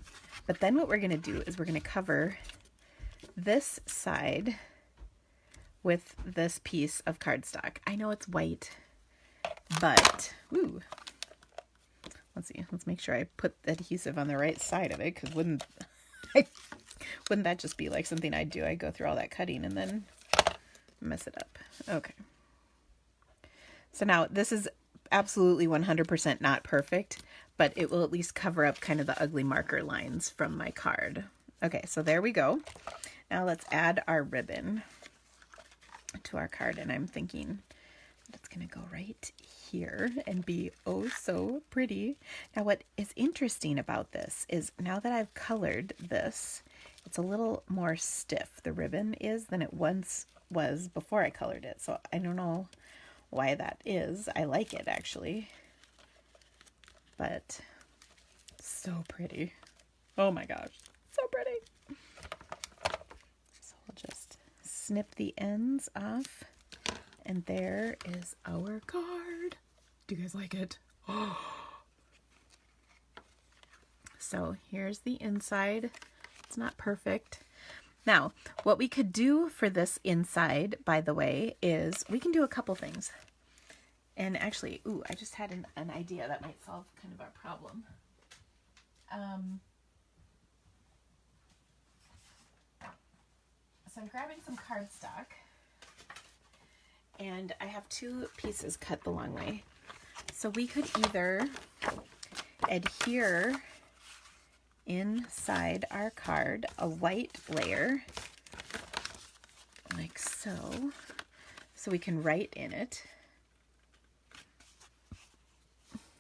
but then what we're going to do is we're going to cover this side with this piece of cardstock. I know it's white, but, ooh. Let's see, let's make sure I put the adhesive on the right side of it, because wouldn't that just be like something I'd do? I'd go through all that cutting and then mess it up. Okay. So now this is absolutely 100% not perfect, but it will at least cover up kind of the ugly marker lines from my card. Okay, so there we go. Now let's add our ribbon to our card, and I'm thinking that it's going to go right here and be oh so pretty. Now what is interesting about this is now that I've colored this, it's a little more stiff, the ribbon is, than it once was before I colored it. So I don't know why that is. I like it actually, but so pretty. Oh my gosh, so pretty. So we'll just snip the ends off, and there is our card. Do you guys like it? Oh. So here's the inside. It's not perfect. Now, what we could do for this inside, by the way, is we can do a couple things. And actually, ooh, I just had an idea that might solve kind of our problem. So I'm grabbing some cardstock, and I have 2 pieces cut the long way. So we could either adhere inside our card a white layer, like so, so we can write in it.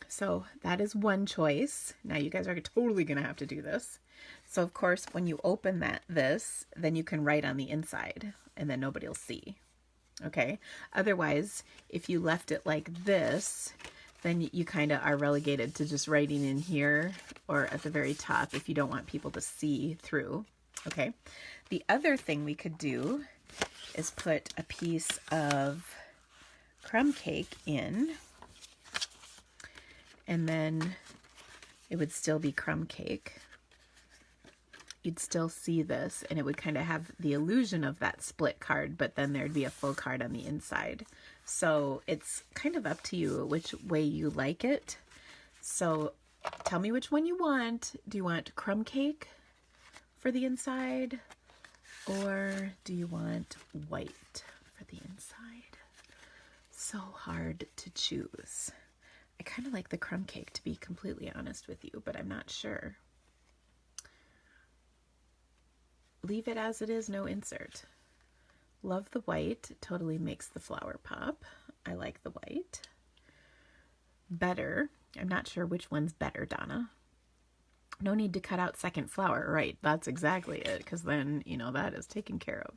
So that is one choice. Now you guys are totally going to have to do this. So of course, when you open then you can write on the inside and then nobody will see. Okay. Otherwise, if you left it like this, then you kind of are relegated to just writing in here or at the very top if you don't want people to see through. Okay. The other thing we could do is put a piece of crumb cake in, and then it would still be crumb cake. You'd still see this, and it would kind of have the illusion of that split card, but then there'd be a full card on the inside. So it's kind of up to you which way you like it. So tell me which one you want. Do you want crumb cake for the inside, or do you want white for the inside? So hard to choose. I kind of like the crumb cake, to be completely honest with you, but I'm not sure. Leave it as it is, no insert. Love the white. It totally makes the flower pop. I like the white. Better. I'm not sure which one's better, Donna. No need to cut out second flower. Right, that's exactly it, because then, you know, that is taken care of.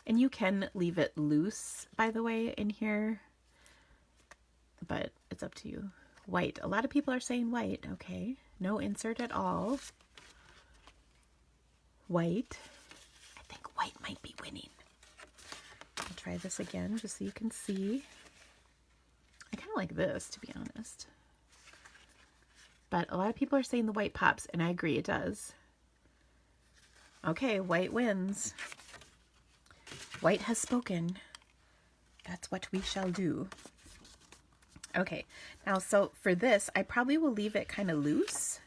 And you can leave it loose, by the way, in here, but it's up to you. White. A lot of people are saying white. Okay. No insert at all. White. I think white might be winning. I'll try this again just so you can see. I kind of like this, to be honest. But a lot of people are saying the white pops, and I agree, it does. Okay, white wins. White has spoken. That's what we shall do. Okay, now so for this, I probably will leave it kind of loose,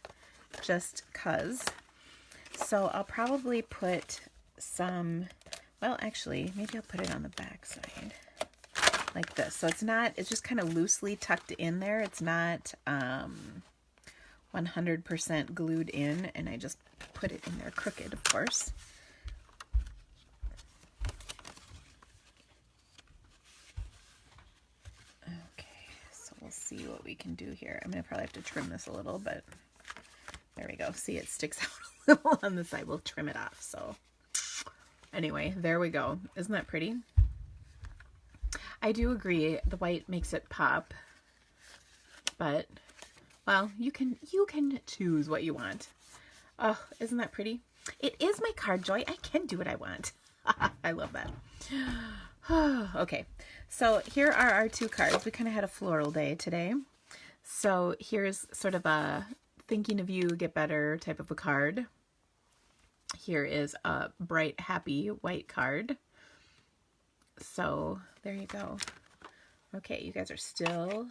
just 'cause. So I'll probably put some, well, actually, maybe I'll put it on the back side like this. So it's just kind of loosely tucked in there. It's not 100% glued in, and I just put it in there crooked, of course. Okay, so we'll see what we can do here. I'm going to probably have to trim this a little, but there we go. See, it sticks out a little on the side. We'll trim it off. So anyway, there we go. Isn't that pretty? I do agree. The white makes it pop, but well, you can choose what you want. Oh, isn't that pretty? It is my card, Joy. I can do what I want. I love that. Okay, so here are our 2 cards. We kind of had a floral day today. So here's sort of a thinking of you, get better type of a card. Here is a bright, happy white card. So there you go. Okay, you guys are still...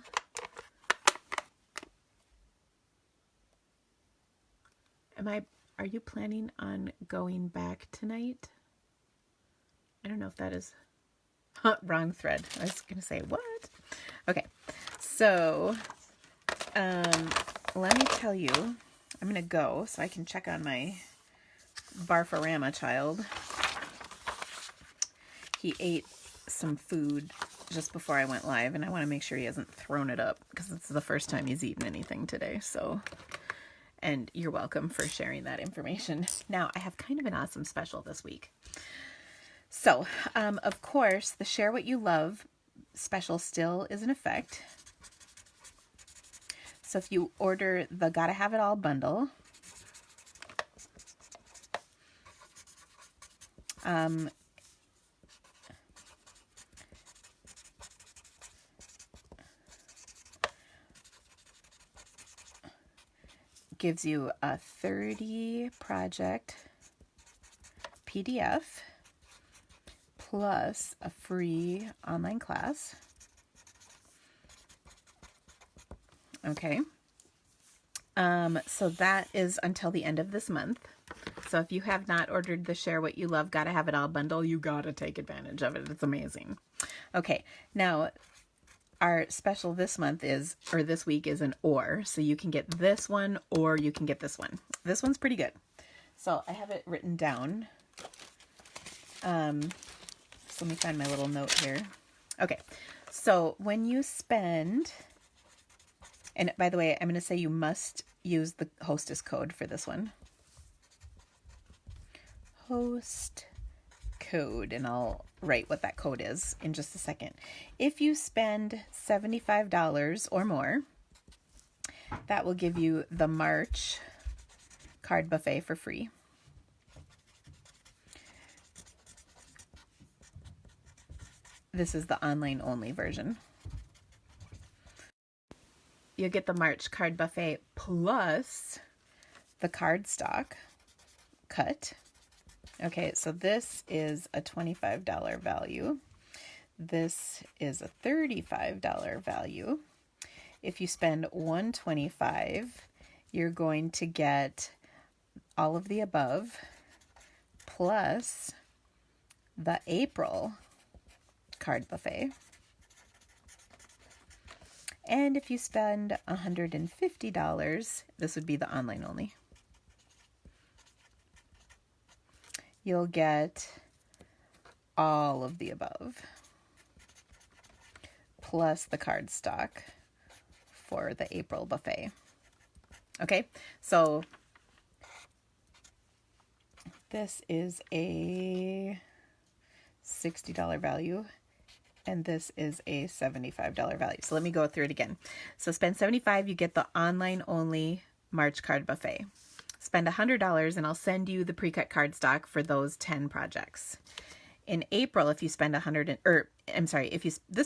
Are you planning on going back tonight? I don't know if that is... wrong thread. I was going to say, what? Okay, so let me tell you, I'm going to go so I can check on my Barfarama child. He ate some food just before I went live, and I want to make sure he hasn't thrown it up because it's the first time he's eaten anything today. So, and you're welcome for sharing that information. Now, I have kind of an awesome special this week. So, of course, the Share What You Love special still is in effect. So if you order the Gotta Have It All bundle, gives you a 30 project PDF plus a free online class. Okay. So that is until the end of this month. So if you have not ordered the Share What You Love, Gotta Have It All bundle, you gotta take advantage of it. It's amazing. Okay. Now, our special this month is, or this week is an or. So you can get this one or you can get this one. This one's pretty good. So I have it written down. So let me find my little note here. Okay. So when you spend, and by the way, I'm going to say you must use the hostess code for this one. Host code, and I'll write what that code is in just a second. If you spend $75 or more, that will give you the March card buffet for free. This is the online only version. You'll get the March card buffet plus the card stock cut. Okay, so this is a $25 value. This is a $35 value. If you spend $125, you're going to get all of the above plus the April card buffet. And if you spend $150, this would be the online only. You'll get all of the above plus the card stock for the April buffet. Okay, so this is a $60 value. And this is a $75 value. So let me go through it again. So spend $75, you get the online only March card buffet. Spend $100 and I'll send you the pre-cut card stock for those 10 projects. In April, if you spend this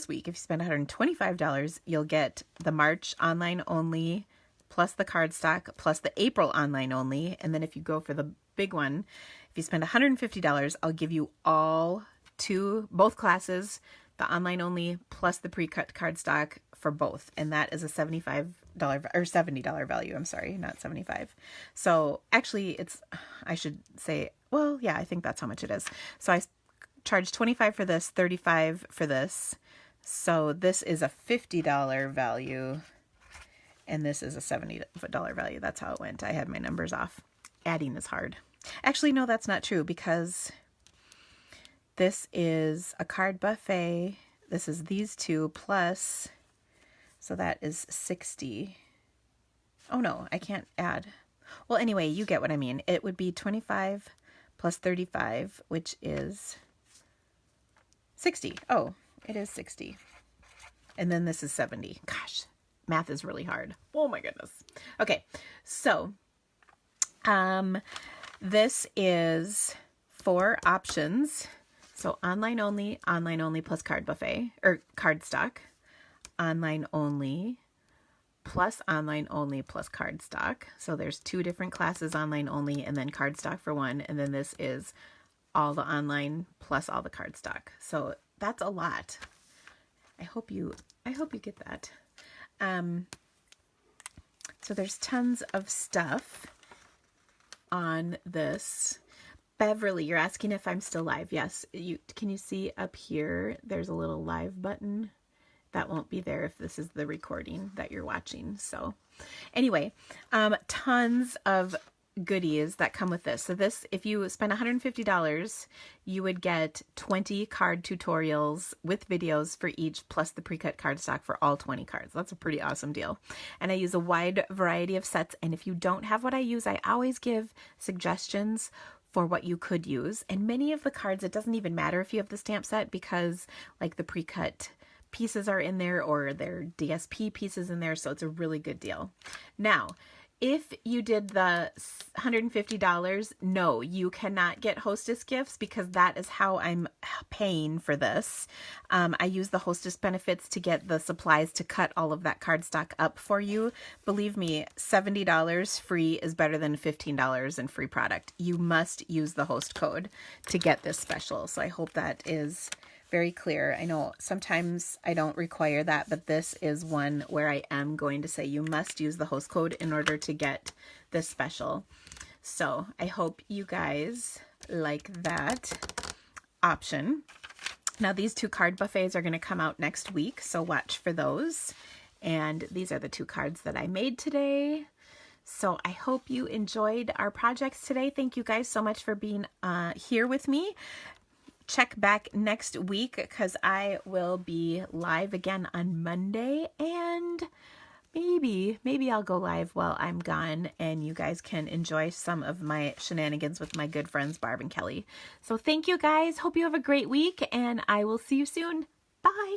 week, if you spend $125, you'll get the March online only plus the card stock plus the April online only. And then if you go for the big one, if you spend $150, I'll give you both classes, the online only plus the pre-cut card stock for both. And that is a $75 or $70 value. I'm sorry, not 75. So actually I should say, well, yeah, I think that's how much it is. So I charge $25 for this, $35 for this. So this is a $50 value and this is a $70 value. That's how it went. I had my numbers off. Adding is hard. Actually, no, that's not true because this is a card buffet. This is these two plus, so that is 60. Oh no, I can't add. Well, anyway, you get what I mean. It would be 25 plus 35, which is 60. Oh, it is 60. And then this is 70. Gosh, math is really hard. Oh my goodness. Okay, so this is 4 options. So online only plus card buffet, or card stock, online only plus card stock. So there's 2 different classes, online only and then card stock for one. And then this is all the online plus all the card stock. So that's a lot. I hope you get that. So there's tons of stuff on this. Beverly, you're asking if I'm still live. Yes. Can you see up here? There's a little live button. That won't be there if this is the recording that you're watching. So anyway, tons of goodies that come with this. So this, if you spend $150, you would get 20 card tutorials with videos for each, plus the pre-cut cardstock for all 20 cards. That's a pretty awesome deal. And I use a wide variety of sets. And if you don't have what I use, I always give suggestions for what you could use. And many of the cards, it doesn't even matter if you have the stamp set, because like the pre-cut pieces are in there or they're DSP pieces in there. So it's a really good deal. Now, if you did the $150, no, you cannot get Hostess gifts, because that is how I'm paying for this. I use the Hostess benefits to get the supplies to cut all of that cardstock up for you. Believe me, $70 free is better than $15 in free product. You must use the host code to get this special. So I hope that is very clear. I know sometimes I don't require that, but this is one where I am going to say you must use the host code in order to get this special. So I hope you guys like that option. Now these 2 card buffets are going to come out next week, so watch for those. And these are the 2 cards that I made today. So I hope you enjoyed our projects today. Thank you guys so much for being here with me. Check back next week, because I will be live again on Monday, and maybe I'll go live while I'm gone and you guys can enjoy some of my shenanigans with my good friends Barb and Kelly. So thank you guys. Hope you have a great week, and I will see you soon. Bye.